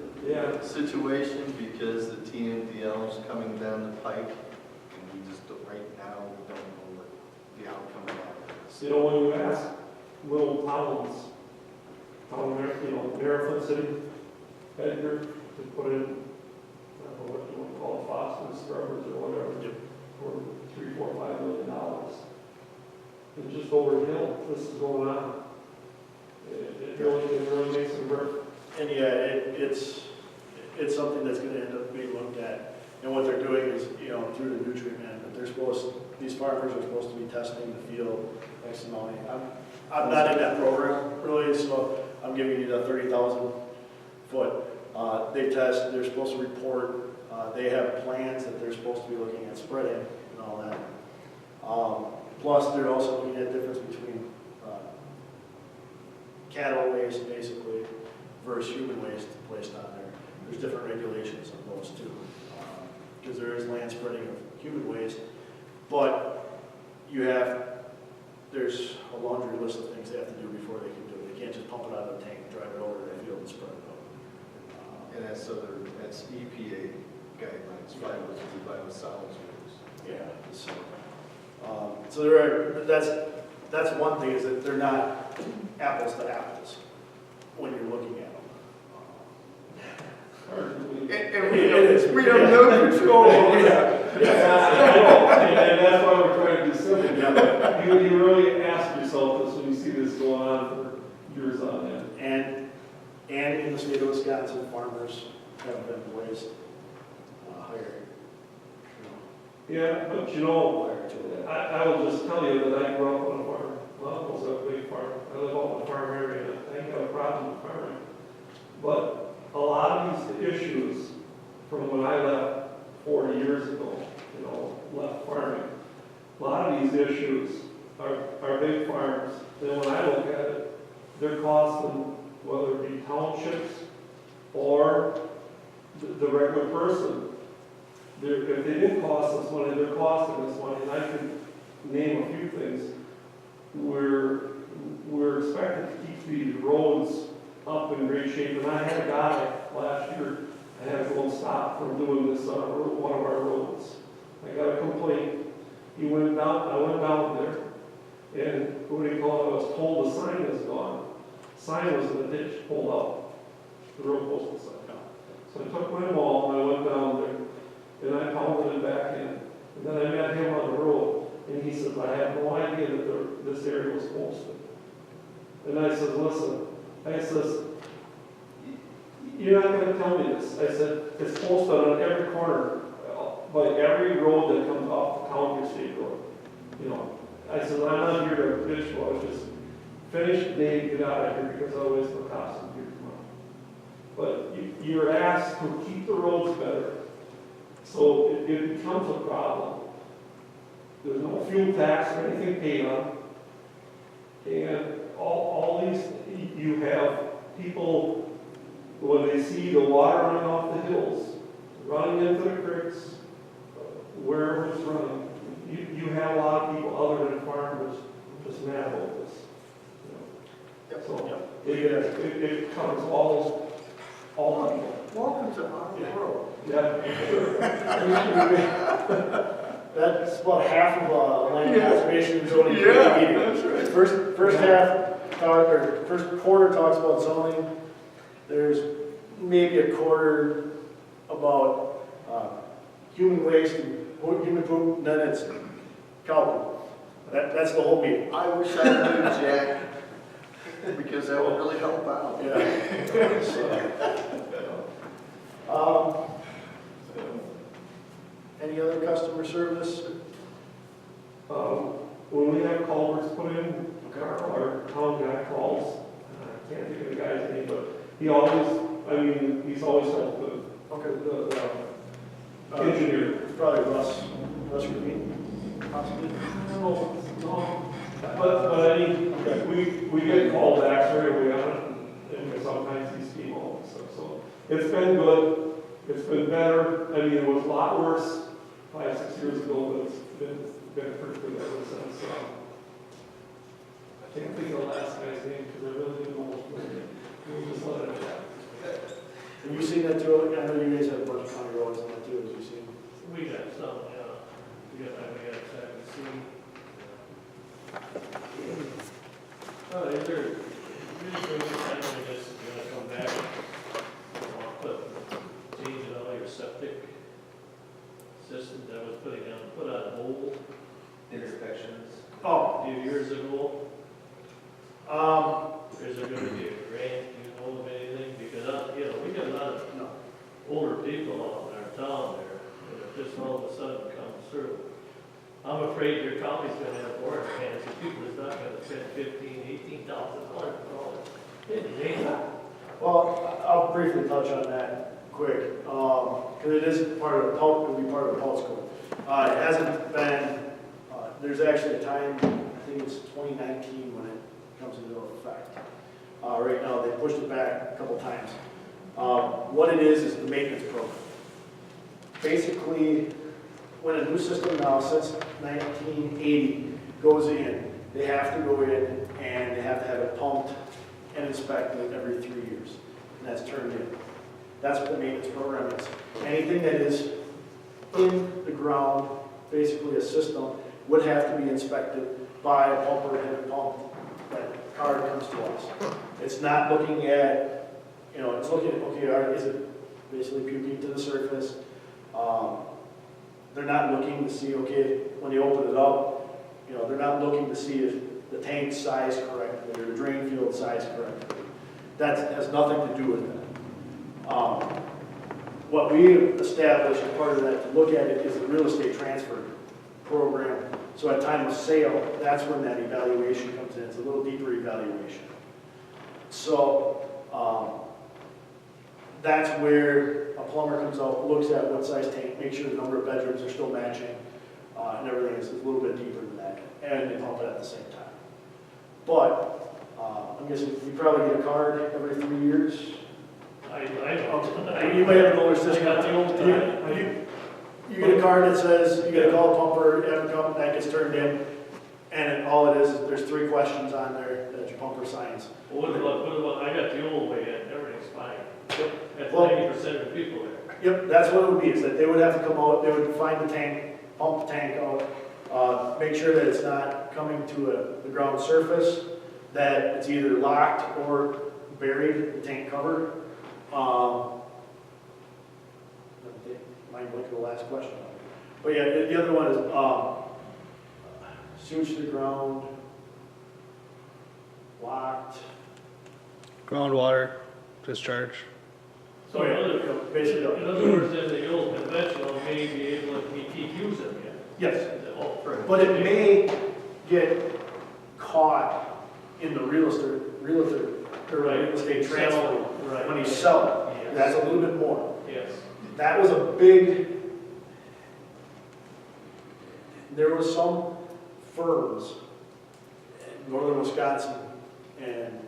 situation, because the TMDL is coming down the pipe, and we just right now we don't know what the outcome of that is. When you ask little towns, Marathon City, Edgar, to put in, I don't know what you want to call it, phosphorus scrubbers or whatever, for $3, $4, $5 million. And just over the hill, this is going on. It really makes it work. And it's something that's going to end up being looked at. And what they're doing is, through the nutrient management, these farmers are supposed to be testing the field X amount. I'm not in that program really, so I'm giving you the 30,000 foot. They test, they're supposed to report, they have plans that they're supposed to be looking at spreading and all that. Plus, they're also looking at the difference between cattle waste, basically, versus human waste placed on there. There's different regulations on those too, because there is land spreading of human waste, but there's a laundry list of things they have to do before they can do it. They can't just pump it out of the tank, drive it over to the field and spread it out. And that's EPA guidelines, 502 biosolids rules. Yeah. So that's one thing, is that they're not apples to apples when you're looking at them. We have no control over that. And that's why we're trying to do something. You really ask yourself this when you see this going on for years on end. And in the state of Wisconsin, farmers have been placed higher. Yeah, but I will just tell you that I grew up on a farm. Well, it was a big farm. I live out in the farm area. I ain't got a problem with farming. But a lot of these issues from when I left 40 years ago, left farming, a lot of these issues are big farms. And when I look at it, they're costing, whether it be townships or the regular person. If they didn't cost us money, they're costing us money. And I can name a few things. We're expected to keep these roads up in great shape. And I had a guy last year, I had to go and stop from doing this on one of our roads. I got a complaint. I went down there, and what do you call it? I was told the sign is gone. Sign was in the ditch, pulled out. The road postal sign. So I took my maul and I went down there. and I pounded it back in. And then I met him on the road, and he says, I have no idea that this area was posted. And I said, listen, I says, you're not gonna tell me this. I said, it's posted on every corner, by every road that comes off the county or state road. You know, I said, I'm not here to bitch, I was just finish the day, get out of here, because otherwise the cops will be tomorrow. But you're asked to keep the roads better, so it becomes a problem. There's no fuel tax or anything paid on. And all these, you have people, when they see the water running off the hills, running into the creeks, wherever it's running, you have a lot of people other than farmers just mad about this. You know. So it covers all people. Welcome to our world. Yeah, sure. That's about half of land conservation zoning. Yeah, meeting. that's right. First half, first quarter talks about zoning. There's maybe a quarter about human waste and human poop, and then it's cow poop. That's the whole meeting. I wish I knew, Jack, because that would really help out. Any other customer service? When we have culverts put in, our town guy calls, I can't think of the guy's name, but he always, he's always helped the engineer. It's probably Russ Green, possibly. No, but I mean, we get called back right away on it, and sometimes he's people and stuff, so it's been good, it's been better. I mean, it was a lot worse 5-6 years ago, but it's been pretty good ever since. I can't think of the last guy's name, because I really didn't know what his name. We'll just let it happen. Have you seen that too? I know you guys have a bunch of county roads in that too, as you've seen. We got some, yeah. We got 7C. Is there, I know we just gonna come back, changing all your septic systems that was put on hold Inspections. Oh, a few years ago. Is there gonna be a grant, do you know of anything? Because, we got a lot of older people out in our town there, and it just all of a sudden comes through. I'm afraid your county's gonna have more hands, and people is not gonna spend $15,000, $18,000 for all this. It ain't that. well, I'll briefly touch on that quick, because it is part of the it'll be part of the pulse code. It hasn't been, there's actually a time, I think it's 2019 when it comes into effect. Right now, they pushed it back a couple times. What it is the maintenance program. Basically, when a new system now, since 1980, goes in, they have to go in and they have to have it pumped and inspected every 3 years. And that's turned in. That's what the maintenance program is. Anything that is in the ground, basically a system, would have to be inspected by a pumper and a pump. That card comes to us. It's not looking at, it's looking at, okay, is it basically puking to the surface? They're not looking to see, okay, when you open it up, they're not looking to see if the tank's size correctly or the drain field size correctly. That has nothing to do with that. What we established as part of that to look at it is the real estate transfer program. So at time of sale, that's when that evaluation comes in. It's a little deeper evaluation. So that's where a plumber comes out, looks at what size tank, makes sure the number of bedrooms are still matching, and everything is a little bit deeper than that, and they pump it at the same time. But I'm guessing you probably get a card every 3 years. I don't. You might have an older system. You get a card that says you got to call a plumper, have a come, that gets turned in, and all it is there's 3 questions on there that your pumper signs. What about, I got the old way in, everything's fine. Yep. That's Well- 90% of the people there. Yep, that's what it would be, is that they would have to come out, they would find the tank, pump the tank out, make sure that it's not coming to the ground surface, that it's either locked or buried, the tank cover. Mind blank the last a question. But yeah, the other one is, sewage to the ground, locked. Groundwater discharge. So in other, Basically, in other words, then the old conventional may be able to keep using it. yes, Oh, but it may get caught in the real estate transfer Right. when you sell it. Yes. That's a little bit more. Yes. That was a big, there was some firms in northern Wisconsin, and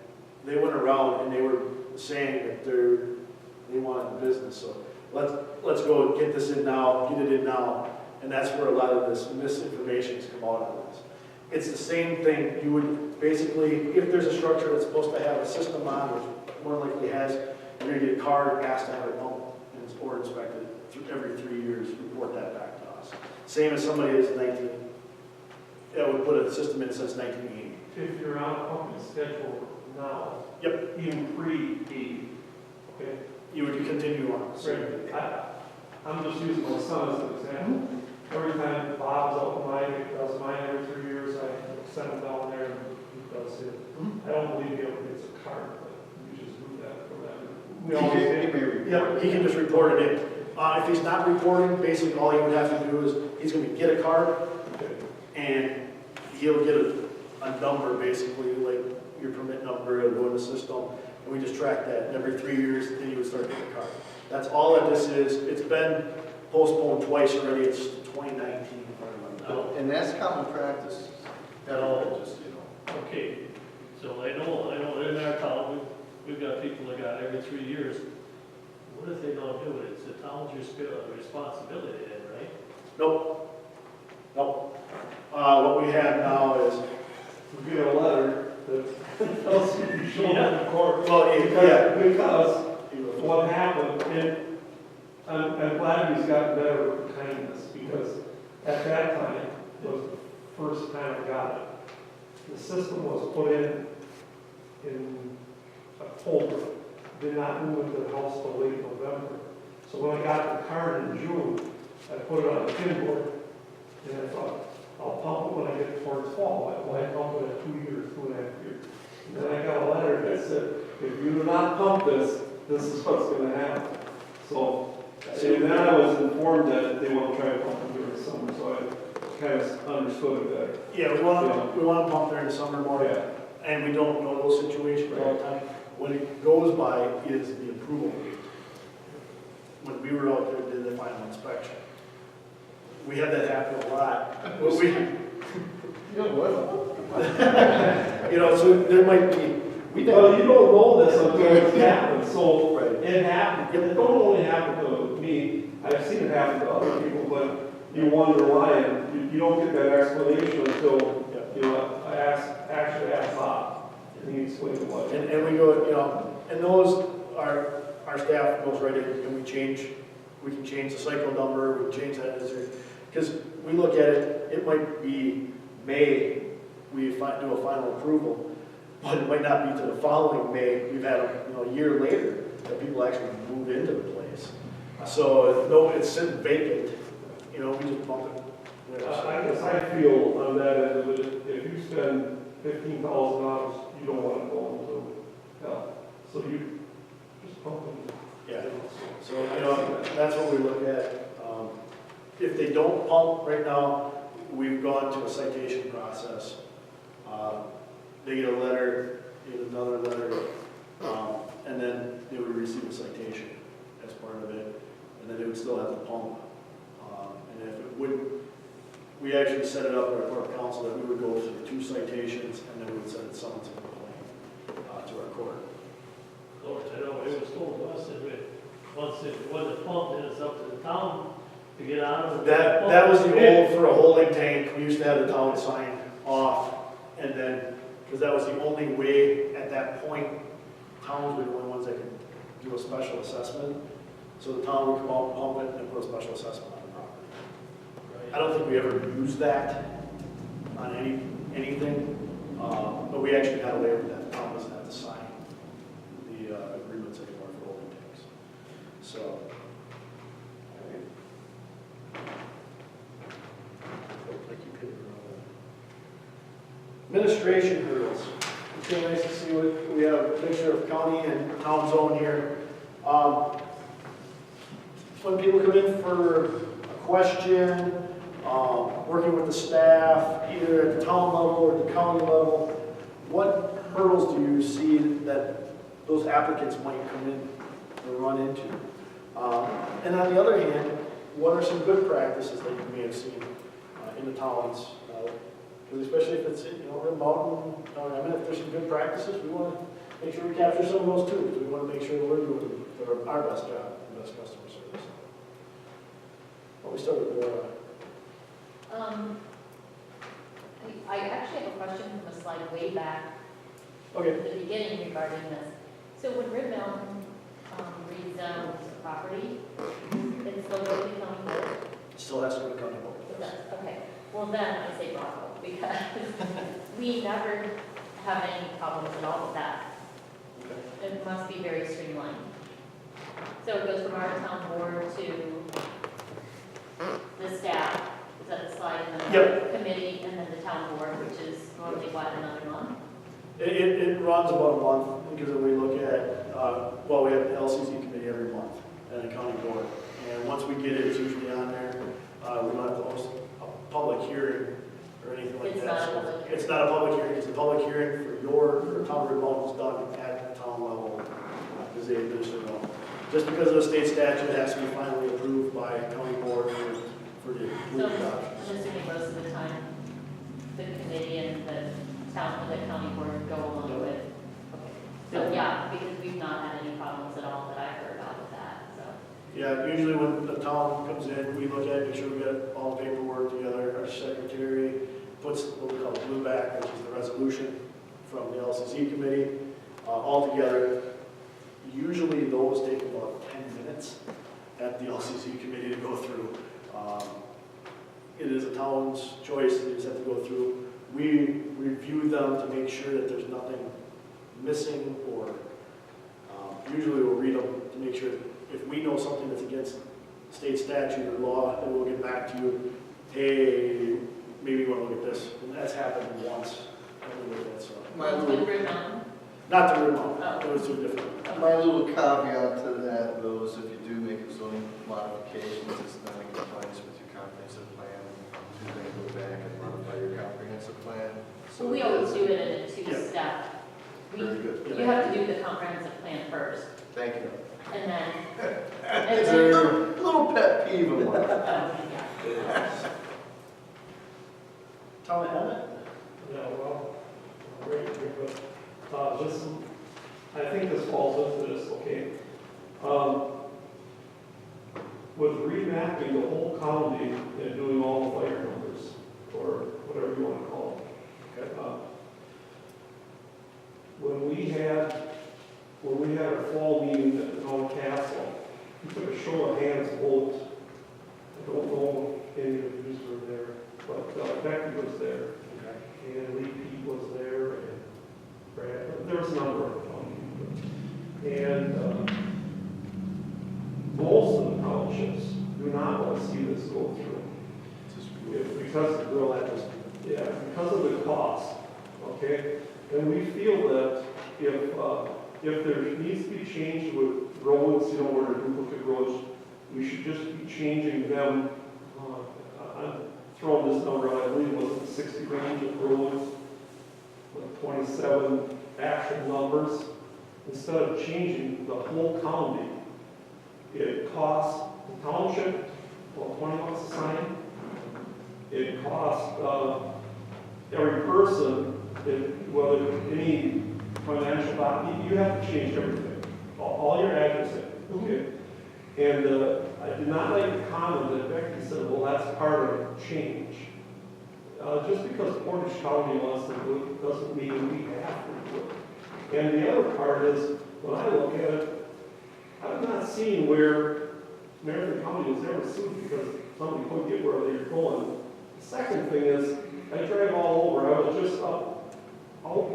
they went around and they were saying that they wanted business, so let's go and get this in now, get it in now, and that's where a lot of this misinformation has come out of this. It's the same thing, you would basically, if there's a structure that's supposed to have a system on, which more likely has, you're gonna get a card, asked to have it pumped or inspected every 3 years, report that back to us. Same as somebody is that would put a system in since 1980. If you're on a pumping schedule now. Yep. Even pre-80, okay? You would continue on. I'm just using my son as an example. Every time Bob's up mine, he does mine every 3 years, I send him down there and he does it. I don't believe he ever gets a card, but we just do that for them. We always He make may report. Yep, he can just report it in. If he's not reporting, basically all he would have to do is, he's gonna get a card, and he'll get a number, basically, like your permit number, it'll go in the system, and we just track that, and every 3 years, then you would start getting a card. That's all that this is. It's been postponed twice already, it's 2019, if I remember. And that's common practice. At all. Just, you know. Okay, so I know in our town, we've got people that got every 3 years. What if they don't do it? It's the town's responsibility then, right? Nope. What we have now is, We get a letter that tells you to show up in court. well, yeah. Because what happened, and I'm glad he's gotten better with kindness, because at that time, was the first time I got it. The system was put in October, did not move into the house till late November. So when I got the card in June, I put it on the pin board, and I thought, I'll pump it when I get towards fall. Why pump it at 2 years, 2.5 years? And then I got a letter that said, if you do not pump this, this is what's gonna happen. So, and then I was informed that they want to try to pump it during the summer, so I kind of understood it better. Yeah, we want to pump there in the summer more, and we don't know those situations all the time. What it goes by is the approval. When we were out there and did the final inspection, we had that happen a lot. But we, so there might be. Well, you don't know this until it's happened, so it happened. It don't only happen to me, I've seen it happen to other people, but you wonder why, and you don't get that explanation until, I actually asked Bob, and he explained why. And we go, and those our staff goes right in, and we can change the cycle number, we can change that, because we look at it, it might be May, we do a final approval, but it might not be to the following May. We've had a year later that people actually move into the place. So no, it's sitting vacant. We just bump it. I guess I feel on that end of it, if you spend $15,000, you don't want to go into hell. So you just pump it. Yeah. So that's what we look at. If they don't pump right now, we've gone to a citation process. They get a letter, they get another letter, and then they would receive a citation as part of it, and then they would still have to pump. And if it wouldn't, we actually set it up in our court council that we would go through 2 citations, and then we would send summons and complaint to our court. Of course, I know it was told to us that once it wasn't pumped, then it's up to the town to get out of it. That was the old, for a holding tank, we used to have the town sign off, and then, because that was the only way at that point, towns were the only ones that could do a special assessment. So the town would come out, pump it, and put a special assessment on the property. I don't think we ever used that on anything, but we actually got away with that. The town doesn't have to sign the agreements anymore for holding tanks. So, Administration hurdles. It's really nice to see what we have a mixture of county and town zone here. When people come in for a question, working with the staff, either at the town level or the county level, what hurdles do you see that those applicants might come in or run into? And on the other hand, what are some good practices that you may have seen in the towns? Because especially if it's, remote, I mean, if there's some good practices, we want to make sure we capture some of those too, because we want to make sure we're doing our best job, and best customer service. Well, we start with Laura. I actually have a question from a slide way back Okay. at the beginning regarding this. So when Red Mountain rezones a property, it's still going to be county board? It still has to go to county board. It does, okay. Well, then I say bravo, because we never have any problems at all with that. Okay. It must be very streamlined. So it goes from our town board to the staff, is that the slide, and then Yep. the committee, and then the town board, which is normally what, another month? It runs about a month, because we look at, we have an LCC committee every month, and a county board. And once we get it, it's usually on there. We don't have to host a public hearing or anything like It's that. not a So public hearing. It's not a public hearing, it's a public hearing for town remote is done at the town level, because they administer it all. Just because of the state statute, it has to be finally approved by a county board for the So adoption. I'm assuming most of the time, the committee and the county board go along with. Okay. So, yeah, because we've not had any problems at all that I've heard about with that, so. Yeah, usually when the town comes in, we look at it, make sure we got all the paperwork together. Our secretary puts what we call the blue back, which is the resolution from the LCC committee, all together. Usually those take about 10 minutes at the LCC committee to go through. It is a town's choice, they just have to go through. We review them to make sure that there's nothing missing, or usually we'll read them to make sure if we know something that's against state statute or law, then we'll get back to you. Hey, maybe you want to look at this. And that's happened once. So. With Red Mountain? Not to remote, Oh. it was too different. My little caveat to that, though, is if you do make a zoning modifications, it's not in compliance with your comprehensive plan, you then go back and modify your comprehensive plan. So we always do it in a two-step. Very good. You have to do the comprehensive plan first, Thank you. and then, It's a little pet peeve of mine. yeah. Tom Emmett? Yeah, well, great, but, this, I think this falls into this, okay? With remapping the whole county and doing all the fire numbers, or whatever you want to call them. Okay. When we had our fall meeting at the town castle, we took a show of hands vote. I don't know if any of you were there, but Becky was there. And Lee Pete was there, and Brad, there was a number of them. And most of the townships do not want to see this go through. Because of the cost, okay? And we feel that if there needs to be change with roads, where duplicate roads, we should just be changing them. I'm throwing this number out, I believe it was the 60 range of roads, with 27 actual numbers. Instead of changing the whole county, it costs the township, well, $20 a sign. It costs every person, whether any financial document, you have to change everything, all your addressing, okay? And I did not like the comment that Becky said, well, that's part of change. Just because Portage County wants to do it doesn't mean we have to do it. And the other part is, when I look at it, I'm not seeing where Marathon County was ever sued because somebody couldn't get where they were going. The second thing is, I drive all over. I was just out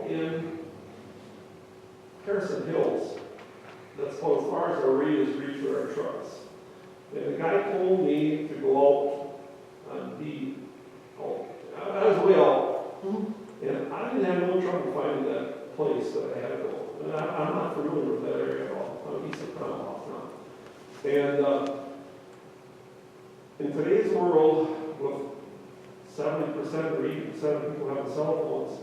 in Harrison Hills. That's about as far as our radius reach with our trucks. And the guy told me to go out on I was way out. And I didn't have no trouble finding that place that I had to go. And I'm not familiar with that area at all. I'm east of Commonwealth now. And in today's world, with 70% or 80% of people having cell phones,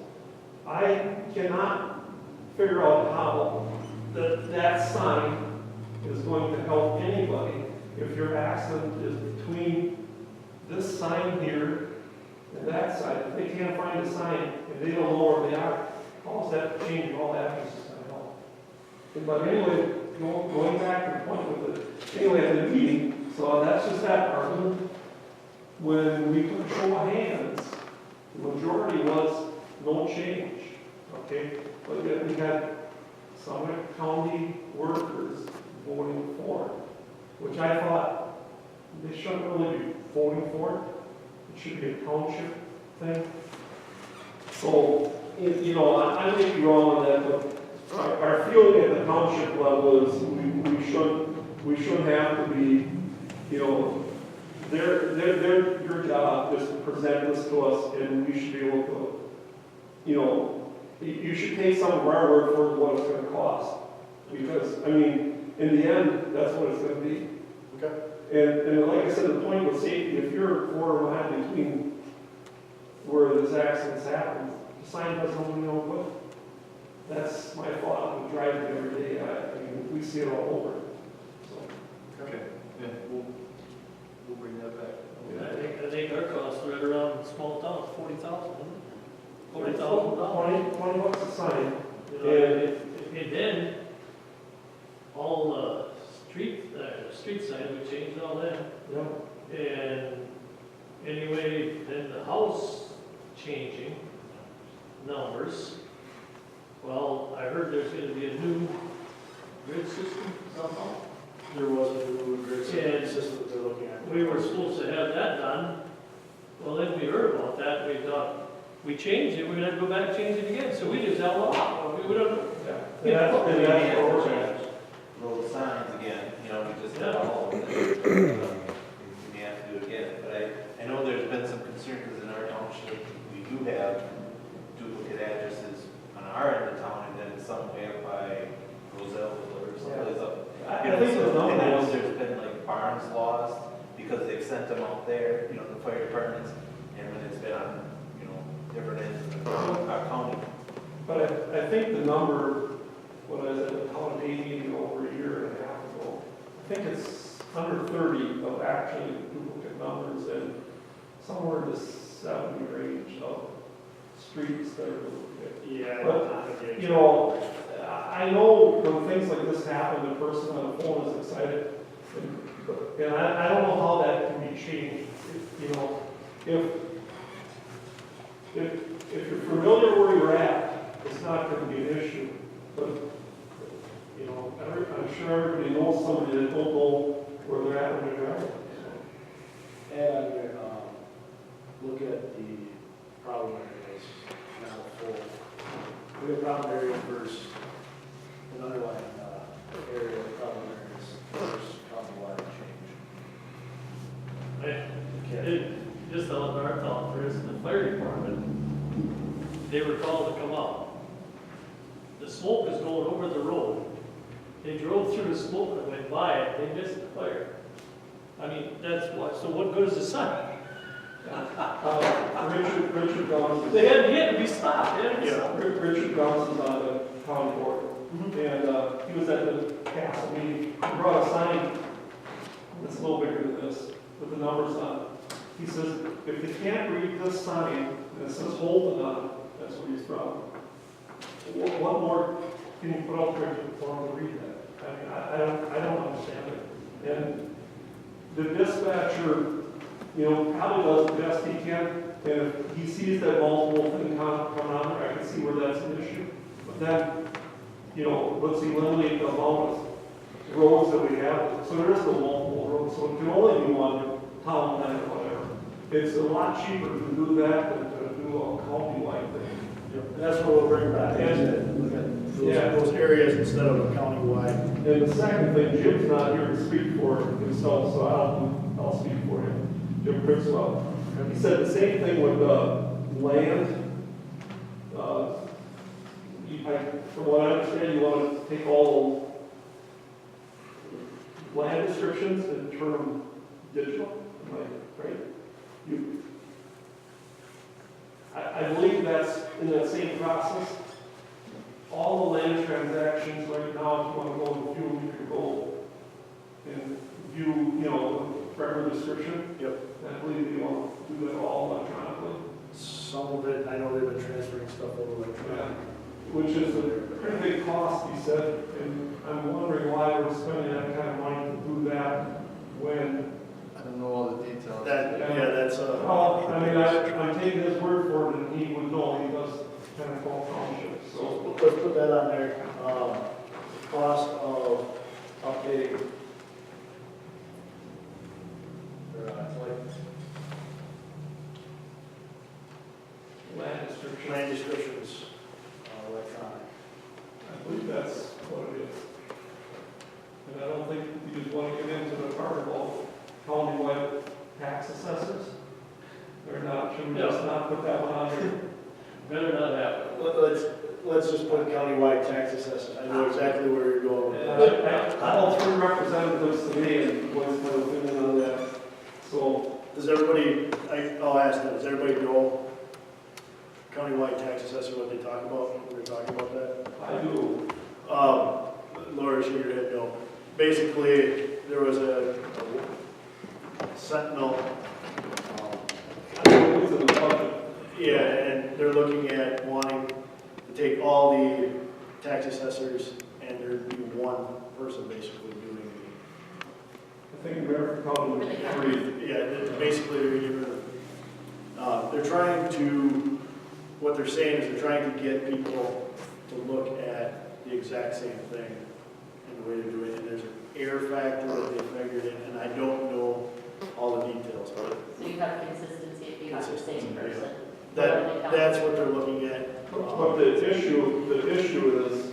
I cannot figure out how that sign is going to help anybody if your accident is between this sign here and that sign. If they can't find a sign and they don't know where they are, how is that changing all that is going to help? But anyway, going back to the point with it, anyway, at the meeting, so that's just that part. When we took a show of hands, the majority was no change, okay? But yet we had some county workers voting for it, which I thought they shouldn't really be voting for it. It should be a township thing. So, you know, I may be wrong on that, but our feeling at the township level is we shouldn't have to be, you know, your job is to present this to us, and we should be able to, you know, you should take some of our word for what it's going to cost. Because, I mean, in the end, that's what it's going to be. Okay. And like I said, the point with safety, if you're a quarter mile between where this accident's happened, the sign doesn't know what. That's my thought with driving every day. I mean, we see it all over. So. Okay, yeah, we'll bring that back. I think our costs right around small towns, $40,000, $40,000. $20 a sign. You know, and then all street signs, we changed all that. Yeah. And anyway, then the house changing numbers. Well, I heard there's gonna be a new grid system somehow. There was a new grid system that they're looking at. We were supposed to have that done. Well, then we heard about that, we thought, we changed it, we're gonna have to go back and change it again, so we just held off. We don't, Road signs again, you know, we just had all of it. We may have to do it again, but I know there's been some concern because in our township, we do have duplicate addresses on our end of town and then some way up by Roselle or someplace up. I You know, think so, the and I know numbers, there's been like barns lost because they've sent them out there, you know, the fire departments, and when it's been on, you know, different ends of the county. but I think the number, when I was at the town meeting over a year and a half ago, I think it's under 30 of actually duplicate numbers and somewhere in the 70 range of streets that are duplicate. Yeah. But, you know, I know when things like this happen, the person on the phone is excited, and I don't know how that can be changed. You know, if you're familiar where you're at, it's not going to be an issue. But you know, I'm sure everybody knows somebody that don't know where they're at when they're driving. And look at the problem areas now full. We have problem areas versus an underlying area of problem areas versus countywide change. just on our thought, for instance, the fire department, they were called to come out. The smoke is going over the road. They drove through the smoke and went by it, they missed the fire. I mean, that's what, so what good is the sign? Richard Johnson. They had to be stopped, they had to be stopped. Richard Johnson's on the county board, and he was at the council meeting. He brought a sign that's a little bigger than this, with the numbers on it. He says, if they can't read this sign, and it says Holden on it, that's what he's from. What more can you put out there for them to read that? I mean, I don't understand it. And the dispatcher, you know, probably does the best he can, and if he sees that multiple thing come on there, I can see where that's an issue. But then, you know, let's eliminate the amount of roads that we have. So there is no multiple roads, so it can only be one town line or whatever. It's a lot cheaper to do that than to do a county-wide thing. And that's what we'll bring back, look at those areas instead of a countywide. And the second thing, Jim's not here to speak for himself, so I'll speak for him. Jim Criswell. He said the same thing with land. From what I understand, you want to take all land descriptions and turn them digital, right? I believe that's in that same process. All the land transactions right now, if you want to go and view, you can go and view, the record description. Yep. I believe you want to do that all electronically. Some of it, I know they've been transferring stuff over electronically. Which is a pretty big cost, he said, and I'm wondering why we're spending that kind of money to do that when. I don't know all the details. That's Well, I mean, I'm taking his word for it, and he would know, he does kind of fall township, so. let's put that on there. Cost of updating. Land description. Land descriptions, electronic. I believe that's what it is. And I don't think you just want to get into the part about countywide tax assessors. They're not, should we just not put that one on there? Better not happen. Let's just put countywide tax assessors. I know exactly where you're going with that. All three representatives today and voiced my opinion on that. So, Does everybody, I'll ask them, does everybody know countywide tax assessor, what they talk about, when they're talking about that? I do. Laura, shake your head, no. Basically, there was a Sentinel, I know it's in the budget. yeah, and they're looking at wanting to take all the tax assessors and there'd be one person basically doing I think American County was free. basically they're getting rid of, they're trying to, what they're saying is they're trying to get people to look at the exact same thing in the way they're doing it. And there's an error factor that they figured in, and I don't know all the details, but So you have consistency if you have the same Consistency, yeah. person. that's what they're looking at. But the issue is,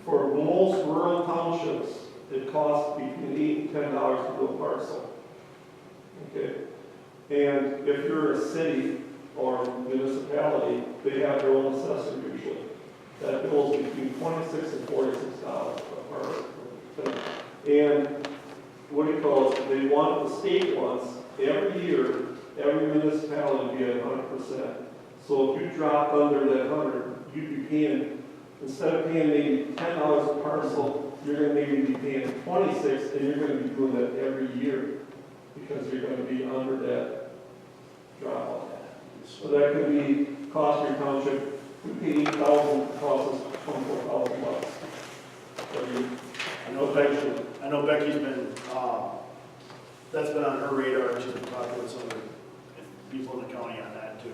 for most rural townships, it costs between $8 and $10 to do a parcel. Okay? And if you're a city or municipality, they have their own assessor usually. That bills between $26 and $46 a parcel. And what do you call it? They want, the state wants, every year, every municipality to be at 100%. So if you drop under that 100, you'd be paying, instead of paying maybe $10 a parcel, you're going to maybe be paying 26, and you're going to be doing that every year because you're going to be under that drop on that. So that could be cost your township. We pay $8,000, costs us $24,000 every year. I know Becky's been, that's been on her radar, and she's been talking with some of the people in the county on that too.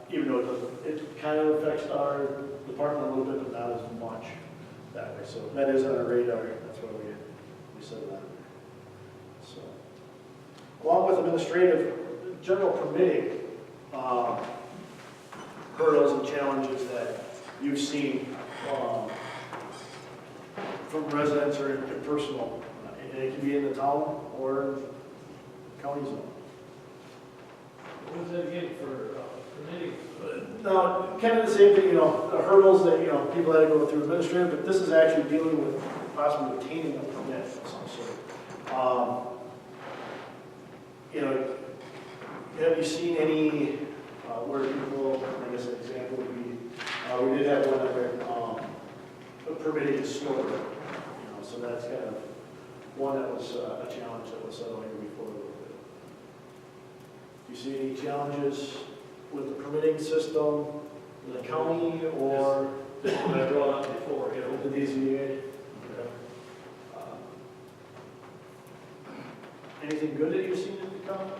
Even though it doesn't, it kind of affects our department a little bit, but not as much that way. So that is on our radar, that's why we said that. So, along with administrative, general permitting, hurdles and challenges that you've seen, from residents or in personal, and it can be in the town or county zone. What was that again for permitting? Now, kind of the same thing, the hurdles that, people had to go through administrative, but this is actually dealing with possibly obtaining a permit of some sort. Have you seen any, where people, I guess an example would be, we did have one where, permitting a store, so that's kind of one that was a challenge that was settling before a little bit. Do you see any challenges with the permitting system in the county or This one I brought up before, with the DZA? Anything good that you've seen in the county,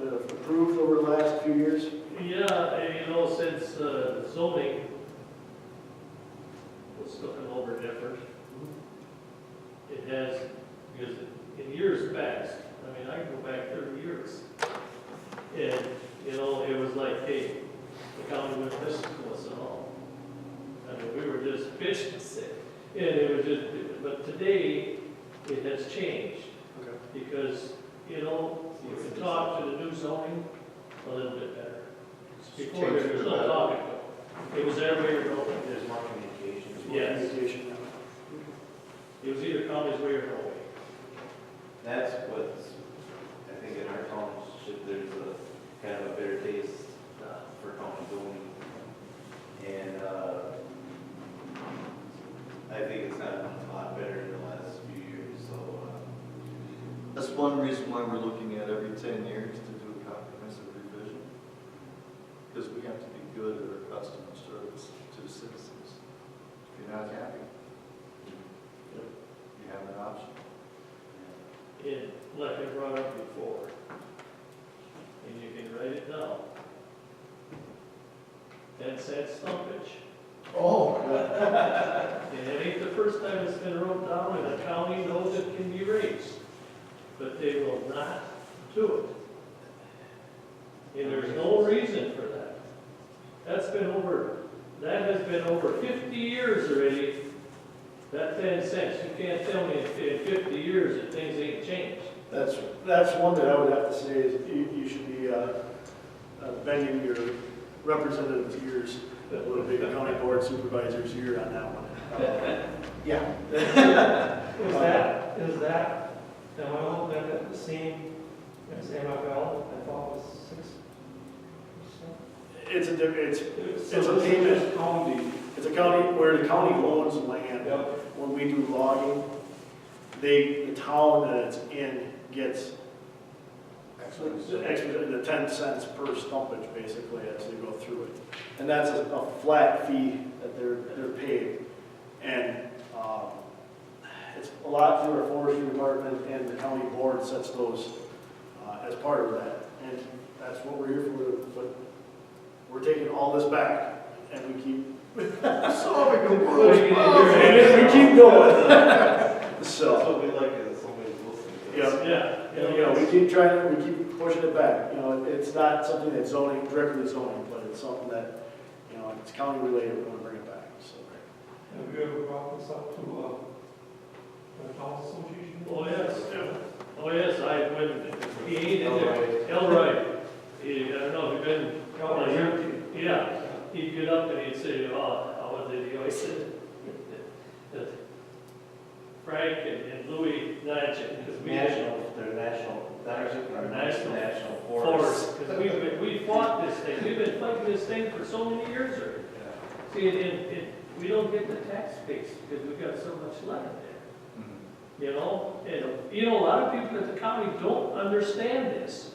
that have improved over the last few years? Yeah, and since zoning was looking over different, it has, because in years past, I can go back 30 years, and, it was like, hey, the county wouldn't listen to us at all. We were just pitching sick, and it was just, but today, it has changed, Okay. because, you can talk to the new zoning a little bit better. Before there was no talking. It was everywhere. There's more communications. Yes. Communication now. It was either County's way or no way. That's what's, I think in our township, there's a kind of a better taste for county zoning. And I think it's gotten a lot better in the last few years, so. That's one reason why we're looking at every 10 years to do a comprehensive revision. Because we have to be good at our customer service to the citizens. If you're not happy, you have an option. And like I brought up before, and you can write it down. 10-cent stumpage. Oh. And it ain't the first time it's been wrote down, and the county knows it can be raised, but they will not do it. And there's no reason for that. That has been over 50 years already, that 10 cents. You can't tell me in 50 years that things ain't changed. That's one that I would have to say is you should be bending your representative's ears a little bit, county board supervisor's ear on that one. Yeah. Is that, am I looking at that the same as MFL? I thought was 6%. It's a payment. County. It's a county where the county owns land. Yep. When we do logging, the town that it's in gets the 10 cents per stumpage basically as they go through it. And that's a flat fee that they're paid. And it's a lot through our forestry department, and the county board sets those as part of that. And that's what we're here for, but we're taking all this back and we keep solving the world's problems. And we keep going. That's So, what we like, is somebody's listening to us. yeah, we keep trying, we keep pushing it back. It's not something that's directly zoning, but it's something that, it's county related, we want to bring it back, so. Have you ever brought this up to the town association? Oh, yes, when he ain't in there. Elroy. I don't know if you've been, yeah, he'd get up and he'd say, how was it? He always said, Frank and Louis Natchez, because we national force. Because we fought this thing. We've been fighting this thing for so many years already. See, we don't get the tax base because we've got so much land there. And a lot of people at the county don't understand this.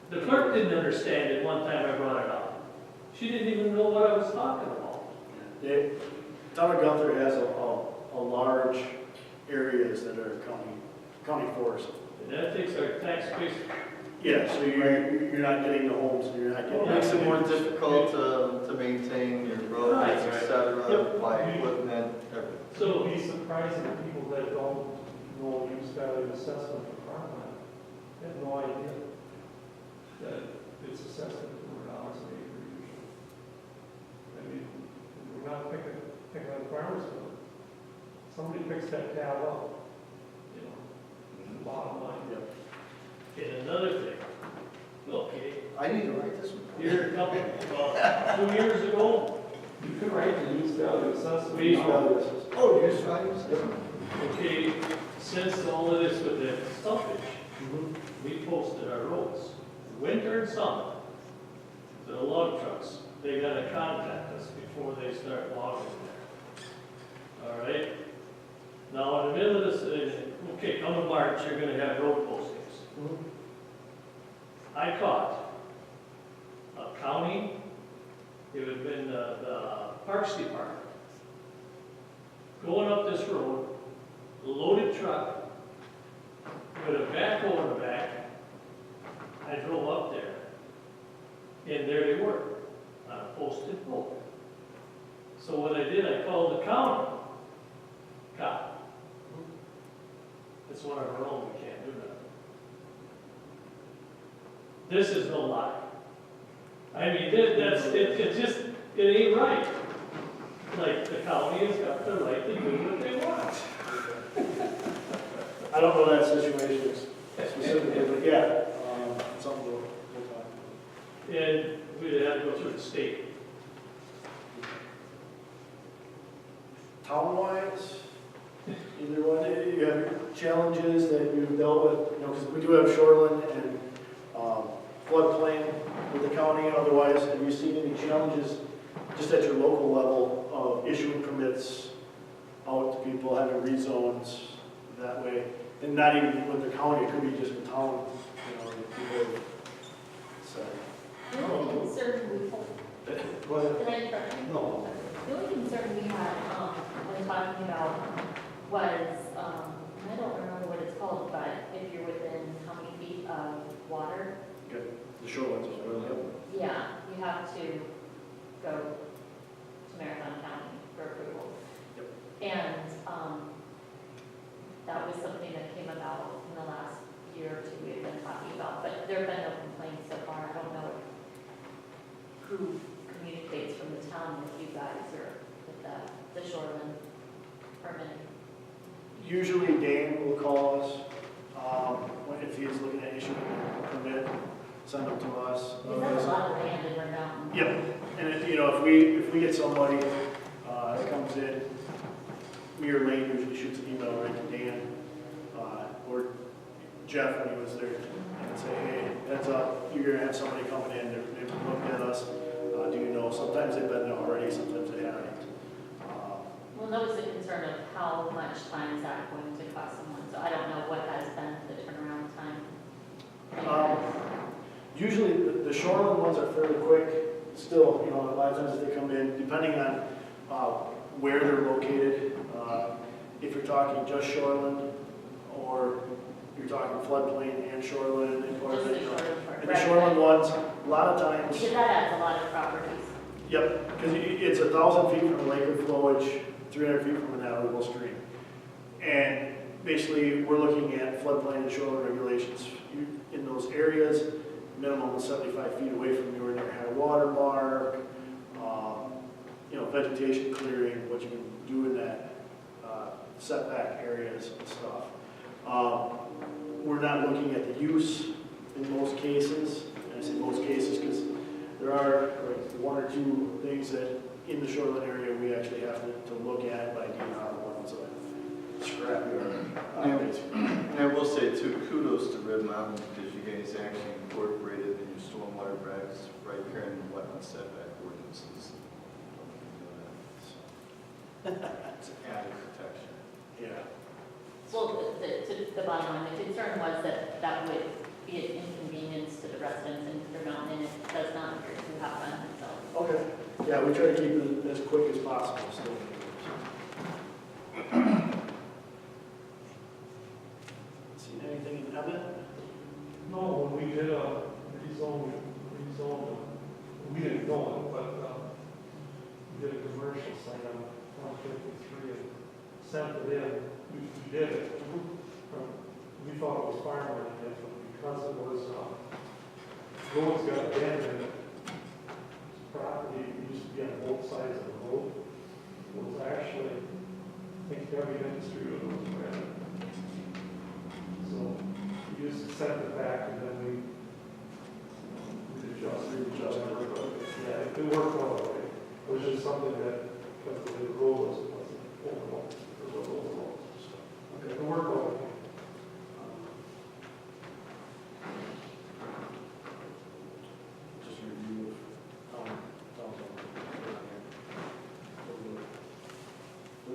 The clerk didn't understand it one time I brought it up. She didn't even know what I was talking about. The town of Gunther has a large areas that are county forest. And that takes our tax base. Yeah, so you're not getting the homes, and you're not getting. It makes it more difficult to maintain your roads, Right. et cetera, buy equipment, everything. So It'd be surprising to people that don't know use value assessment for farmland. They have no idea that it's assessed at $4 an acre usually. I mean, we're not picking on farmers, but somebody picks that tab up, bottom line. and another thing, okay, I need to write this one. here a couple, 2 years ago, You could write the use value assessment. We- Oh, use values? okay, since all of this with the stumpage, we posted our roads, winter and summer, the log trucks, they gotta contact us before they start logging there. All right? Now, in the middle of this, okay, come in March, you're gonna have road postings. I caught a county, it would have been the Parks Department, going up this road, a loaded truck with a backhoe in the back. I drove up there, and there they were, on a posted pole. So what I did, I called the county cop. It's one of our own, we can't do that. This is no lie. I mean, it ain't right. Like, the county has got the right to do what they want. I don't know that situation specifically, but yeah, something we'll talk about. And we'd have to go through the state. Town-wise, either one, you have challenges that you've dealt with, you know, because we do have shoreline and floodplain with the county. Otherwise, have you seen any challenges just at your local level of issuing permits out to people, having rezones that way? And not even with the county, it could be just in town, you know, that people say. The only concern we, But, can I interrupt you? no, The only concern we had, when talking about was, I don't remember what it's called, but if you're within how many feet of water, The shorelines as well, yeah. yeah, you have to go to Marathon County for approval. Yep. And, that was something that came about in the last year or two we've been talking about, but there have been no complaints so far. I don't know who communicates from the town with you guys or with the shoreline permitting. Usually Dan will call us, if he's looking at issuing a permit, send them to us. Because that's a lot of land in Red Mountain. Yep, and you know, if we get somebody, that comes in, me or Lane usually shoots an email right to Dan, or Jeff when he was there, and say, hey, heads up, you're gonna have somebody coming in, they've looked at us, do you know, sometimes they've been there already, sometimes they haven't. Well, that was the concern of how much time is that going to cost someone, so I don't know what has been the turnaround time. Usually, the shoreline ones are fairly quick, still, you know, a lot of times if they come in, depending on where they're located, if you're talking just shoreline, or you're talking floodplain and shoreline, and part Just of the it, you know. shoreline part. And the shoreline ones, a lot of times, Because that adds a lot of properties. yep, because it's 1,000 feet from a lake of flowage, 300 feet from a navigable stream. And basically, we're looking at floodplain and shoreline regulations. In those areas, minimum of 75 feet away from your near high water mark, you know, vegetation clearing, what you can do in that setback areas and stuff. We're not looking at the use in most cases, and I say most cases because there are like one or two things that in the shoreline area we actually have to look at by DNR ones, scrapyard. And I will say too, kudos to Red Mountain because you guys actually incorporated in your stormwater regs right here in the wetland setback ordinances. It's added protection. Yeah. Well, the bottom line, the concern was that that would be an inconvenience to the residents in Clear Mountain, and it does not appear to happen, so. Okay, yeah, we try to keep it as quick as possible still. Seen anything in Evan? no, when we did a rezone, we didn't know it, but, we did a commercial site on 153 and sent it in, we did it. We thought it was farmland, but because it was, roads got abandoned, property used to be on both sides of the road. It was actually, I think heavy industry was around. So we just sent it back and then we adjusted. Yeah, it worked well, right? It was just something that, because the road wasn't overall, it was overall. Okay, it worked well. Just review.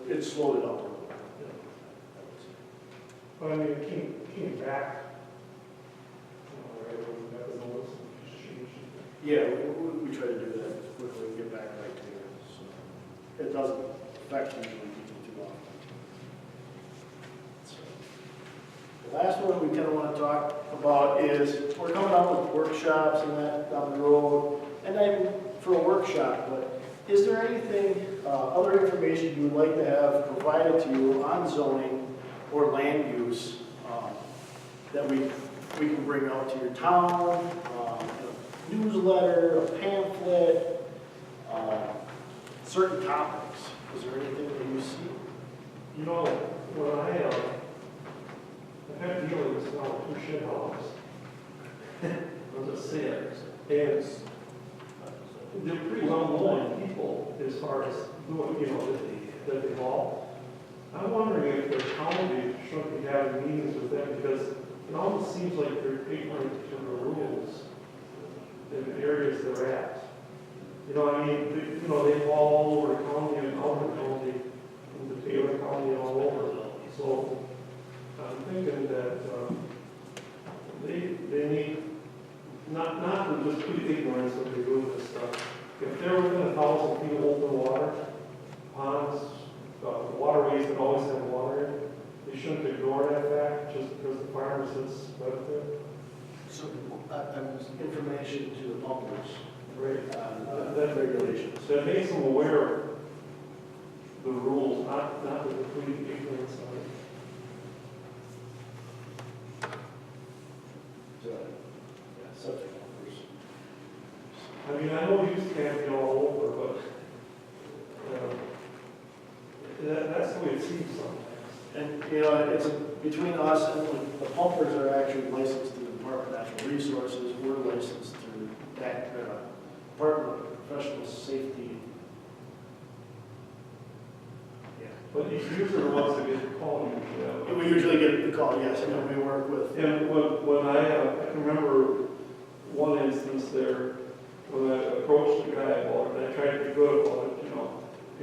It slowed it up a little. But I mean, it came back. Right, we got the notice and we just changed it. Yeah, we try to do that as quickly and get back right to it. So it doesn't affect usually people too often. So, the last one we kind of want to talk about is we're coming out with workshops and that down the road, and not even for a workshop, but is there anything, other information you would like to have provided to you on zoning or land use that we can bring out to your town, a newsletter, a pamphlet, certain topics? Is there anything that you see? You know, when I've had dealings now with two shit houses. Let's just say it, is, they're pretty well-known people as far as doing, that they haul. I'm wondering if the county shouldn't be having meetings with them, because it almost seems like they're ignorant to the rules in the areas they're at. I mean, they haul all over the county and out of the county, into Taylor County and all over. So I'm thinking that they need, not to just be ignorant that they're doing this stuff. If they're within 1,000 feet of open water, ponds, waterways that always have water in, they shouldn't ignore that fact just because the farmer says benefit. So, information to the pumpers Right. on regulations. That makes them aware of the rules, not the complete ignorance of it. Subject pumpers. I mean, I know you can't be all over, but that's the way it seems sometimes. And, it's between us and the pumpers are actually licensed through the Department of Natural Resources. We're licensed through that, Department of Professional Safety. Yeah. But these users are the ones that get the call usually. We usually get the call, yes, and we work with. And when I can remember one instance there, when I approached the guy about it, and I tried to be good about it,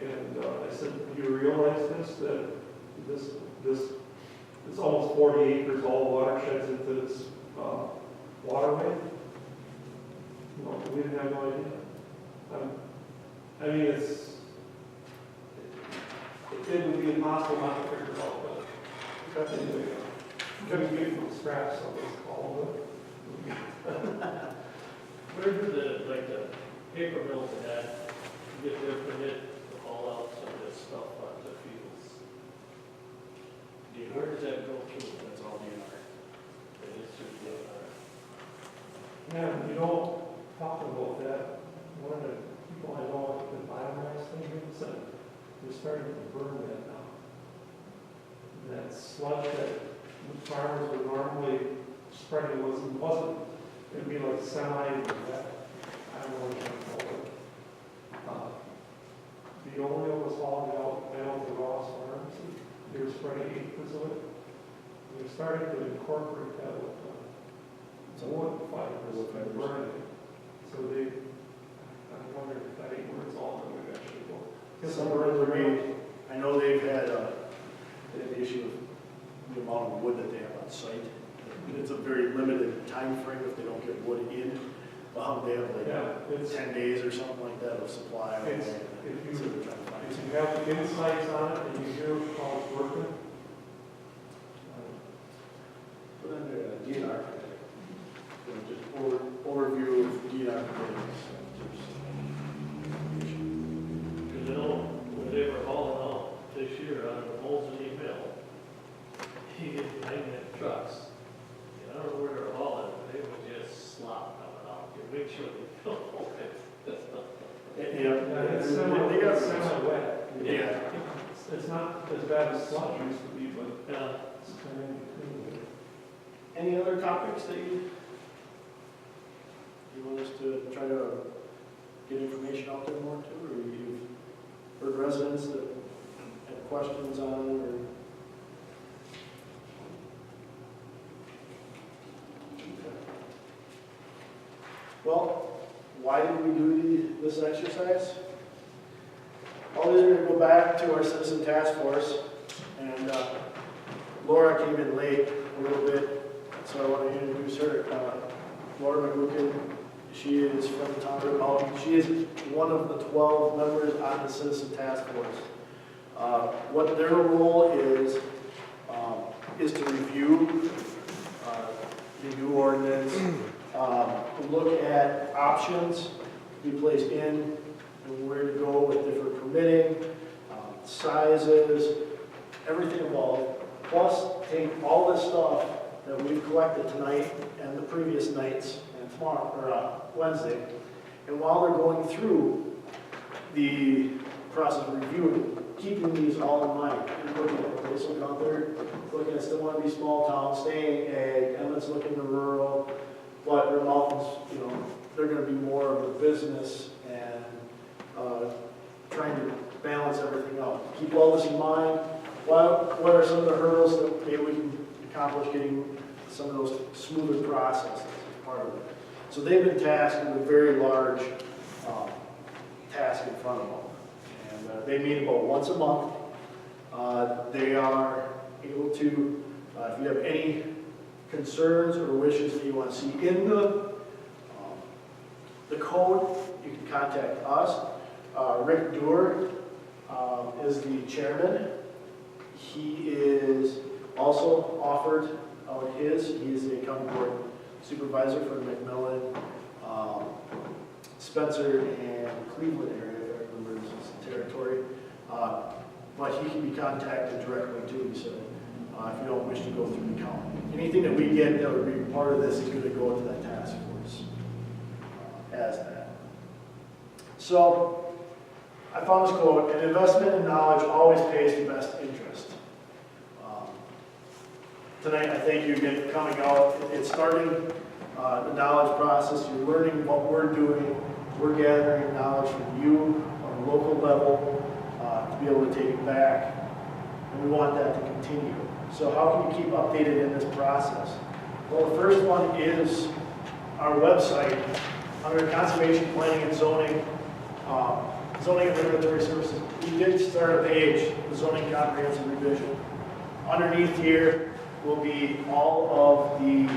and I said, do you realize that it's almost 40 acres, all watersheds into this waterway? We didn't have no idea. I mean, it would be impossible not to figure it out, but anyway, couldn't get from scratch, so it's called. Where do the paper mills and that get their permit to haul out some of this stuff onto the fields? Where does that go through? That's all DNR. It is through DNR. Yeah, talking about that, one of the people I know at the biomass thing said they're starting to burn that now. That sludge that the farmers would normally spread, wasn't, it'd be like semi, that, I don't know what you call it. The only one was hauling out down to Ross Farms, they were spreading acres of it. They're starting to incorporate that with wood fibers, and burn it. So I'm wondering if that ain't where it's all going to actually go. Somewhere in the range, I know they've had the issue of the amount of wood that they have on site. It's a very limited time frame if they don't get wood in. They have like 10 days or something like that of supply. If So they're trying to find you something. have the insights on it and you hear how it's working, Put under DNR, just overview of DNR permits. Because when they were hauling out this year out of the Mosinee mill, he get behind that trucks. And I don't know where they're hauling, but they would just slop coming out. You make sure they fill it. it's They got semi-wet. Yeah. It's not as bad as sludge used to be, but Yeah. it's kind of in between. Any other topics that you want us to try to get information out there more to, or you've heard residents that have questions on, or? Okay. Well, why did we do this exercise? All these are going to go back to our citizen task force, and Laura came in late a little bit, so I want to introduce her. Laura McGuckin, she is from the town of Mountain. She is one of the 12 members on the citizen task force. What their role is to review the new ordinance, look at options to be placed in, and where to go with different permitting, sizes, everything involved. Plus, take all this stuff that we've collected tonight and the previous nights and tomorrow, or Wednesday, and while they're going through the process of reviewing, keeping these all in mind, and looking at Bristol Gunther, looking at still want to be small town, staying ag, Emmett's looking to rural, but their mountains, they're going to be more of a business and trying to balance everything out. Keep all this in mind. What are some of the hurdles that maybe we can accomplish getting some of those smoother processes as part of it? So they've been tasked with a very large task in front of them. And they meet about once a month. They are able to, if you have any concerns or wishes that you want to see in the code, you can contact us. Rick Doer is the chairman. He is also offered out his. He is the county board supervisor for the McMillan, Spencer, and Cleveland area, if I remember his territory. But he can be contacted directly too, he said, if you don't wish to go through the county. Anything that we get that would be part of this is going to go into that task force as that. So, I found this quote: an investment in knowledge always pays the best interest. Tonight, I thank you again for coming out. It's starting the knowledge process. You're learning what we're doing. We're gathering knowledge from you on a local level to be able to take it back. And we want that to continue. So how can you keep updated in this process? Well, the first one is our website. Under Conservation, Planning, and Zoning, Zoning and Regulatory Services, we did start a page, the Zoning Comprehensive Revision. Underneath here will be all of the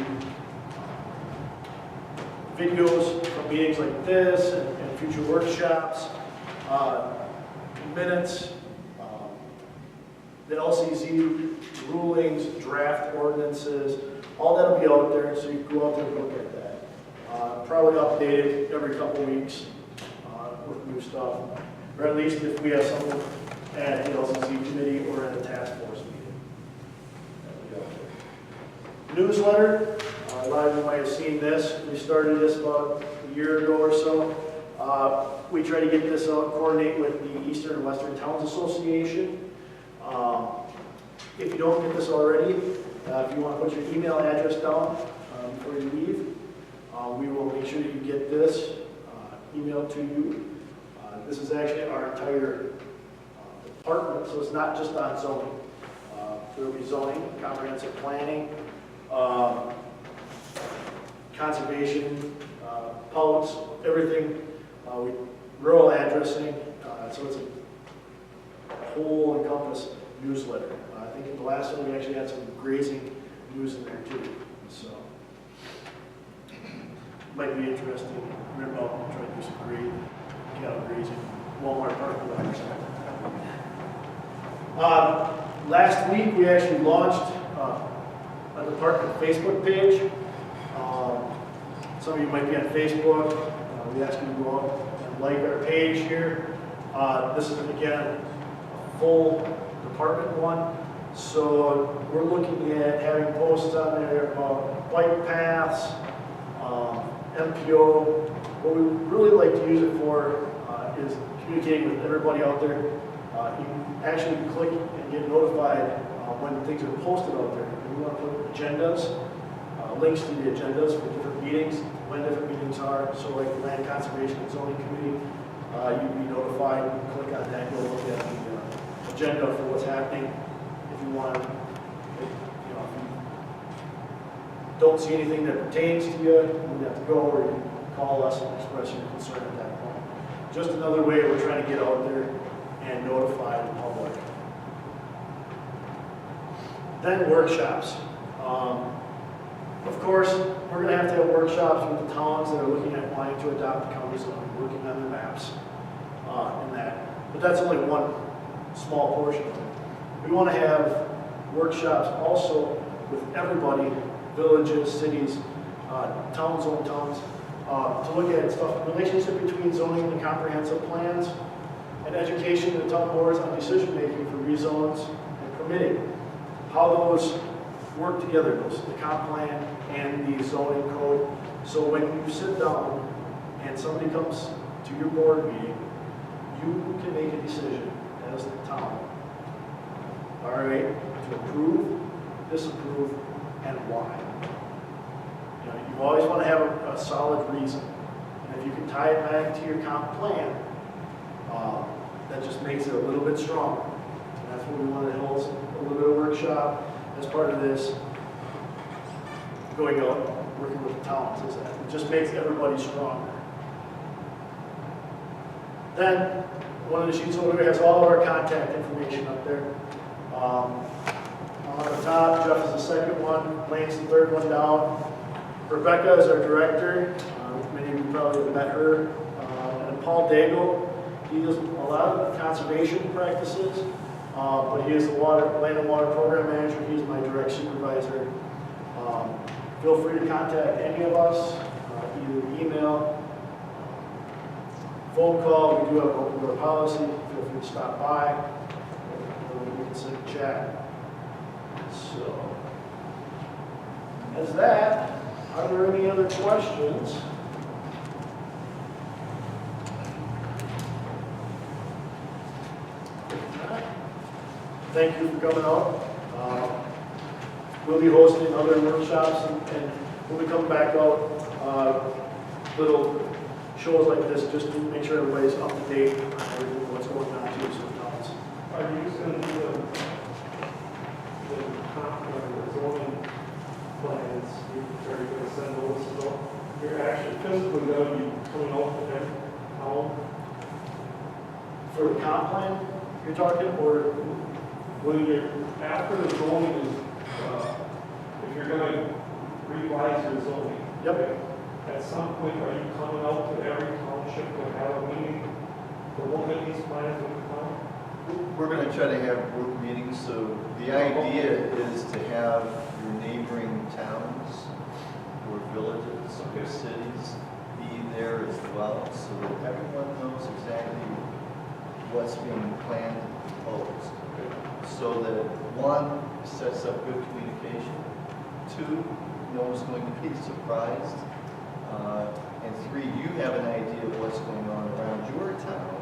videos from meetings like this and future workshops, minutes, the LCZ rulings, draft ordinances, all that'll be out there, so you can go out there and look at that. Probably updated every couple weeks with new stuff, or at least if we have someone at the LCZ committee or at a task force meeting. That'll be out there. Newsletter, a lot of you might have seen this. We started this about a year ago or so. We try to get this out, coordinate with the Eastern and Western Towns Association. If you don't get this already, if you want to put your email address down before you leave, we will make sure that you get this emailed to you. This is actually our entire department, so it's not just on zoning. There will be zoning, comprehensive planning, conservation, publics, everything, rural addressing, so it's a whole encompass newsletter. I think in the last one we actually had some grazing news in there too, so might be interesting. Remember, I'm trying to do some great cattle grazing, Walmart parking lot. Last week we actually launched a department Facebook page. Some of you might be on Facebook. We ask you to go out and like our page here. This is, again, a full department one. So we're looking at having posts on there about bike paths, MPO. What we really like to use it for is communicating with everybody out there. You can actually click and get notified when things are posted out there. If you want to put agendas, links to the agendas for different meetings, when different meetings are. So like the Land Conservation and Zoning Committee, you'd be notified. You can click on that, go look at the agenda for what's happening. If you want to, if you don't see anything that pertains to you, you have to go, or you can call us and express your concern at that point. Just another way we're trying to get out there and notify the public. Then workshops. Of course, we're going to have workshops with the towns that are looking at wanting to adopt the county zoning, working on their maps and that. But that's only one small portion of it. We want to have workshops also with everybody, villages, cities, towns, own towns, to look at stuff, relationship between zoning and the comprehensive plans, and education to the town boards on decision making for rezones and permitting. How those work together, the comp plan and the zoning code. So when you sit down and somebody comes to your board meeting, you can make a decision as the town. All right, to approve, disapprove, and why. You always want to have a solid reason. And if you can tie it back to your comp plan, That just makes it a little bit stronger. And that's what we want to hold, a little bit of workshop as part of this, going out, working with the towns, is that it just makes everybody stronger. Then, one of the sheets over there has all of our contact information up there. On the top, Jeff is the second one, Lane's the third one down. Rebecca is our director. Many of you probably have met her. And Paul Daigle, he does a lot of conservation practices, but he is the land and water program manager. He's my direct supervisor. Feel free to contact any of us, either email, phone call. We do have an open door policy. Feel free to stop by, or we can sit and chat. So, as that, are there any other questions? Thank you for coming out. We'll be hosting other workshops and we'll be coming back out, little shows like this just to make sure everybody's up to date on everything, what's going on too, so towns. Are you going to do the zoning plans, are you going to send those out? You're actually physically going to be coming out to every town? For the comp plan, you're talking, or? When you're, after the zoning is, if you're going to revise your zoning. Yep. At some point, are you coming out to every township to have a meeting to look at these plans with the town? We're going to try to have group meetings, so the idea is to have your neighboring towns or villages or cities be there as well, so that everyone knows exactly what's being planned and proposed. So that one, sets up good communication, two, no one's going to be surprised, and three, you have an idea of what's going on around your town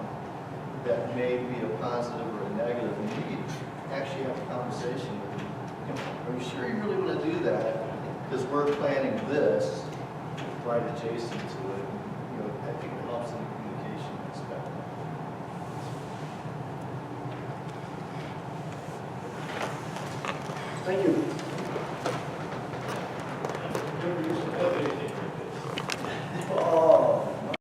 that may be a positive or a negative, and you can actually have a conversation with them. Are you sure you really want to do that? Because we're planning this right adjacent to it. I think it helps in the communication aspect. Thank you.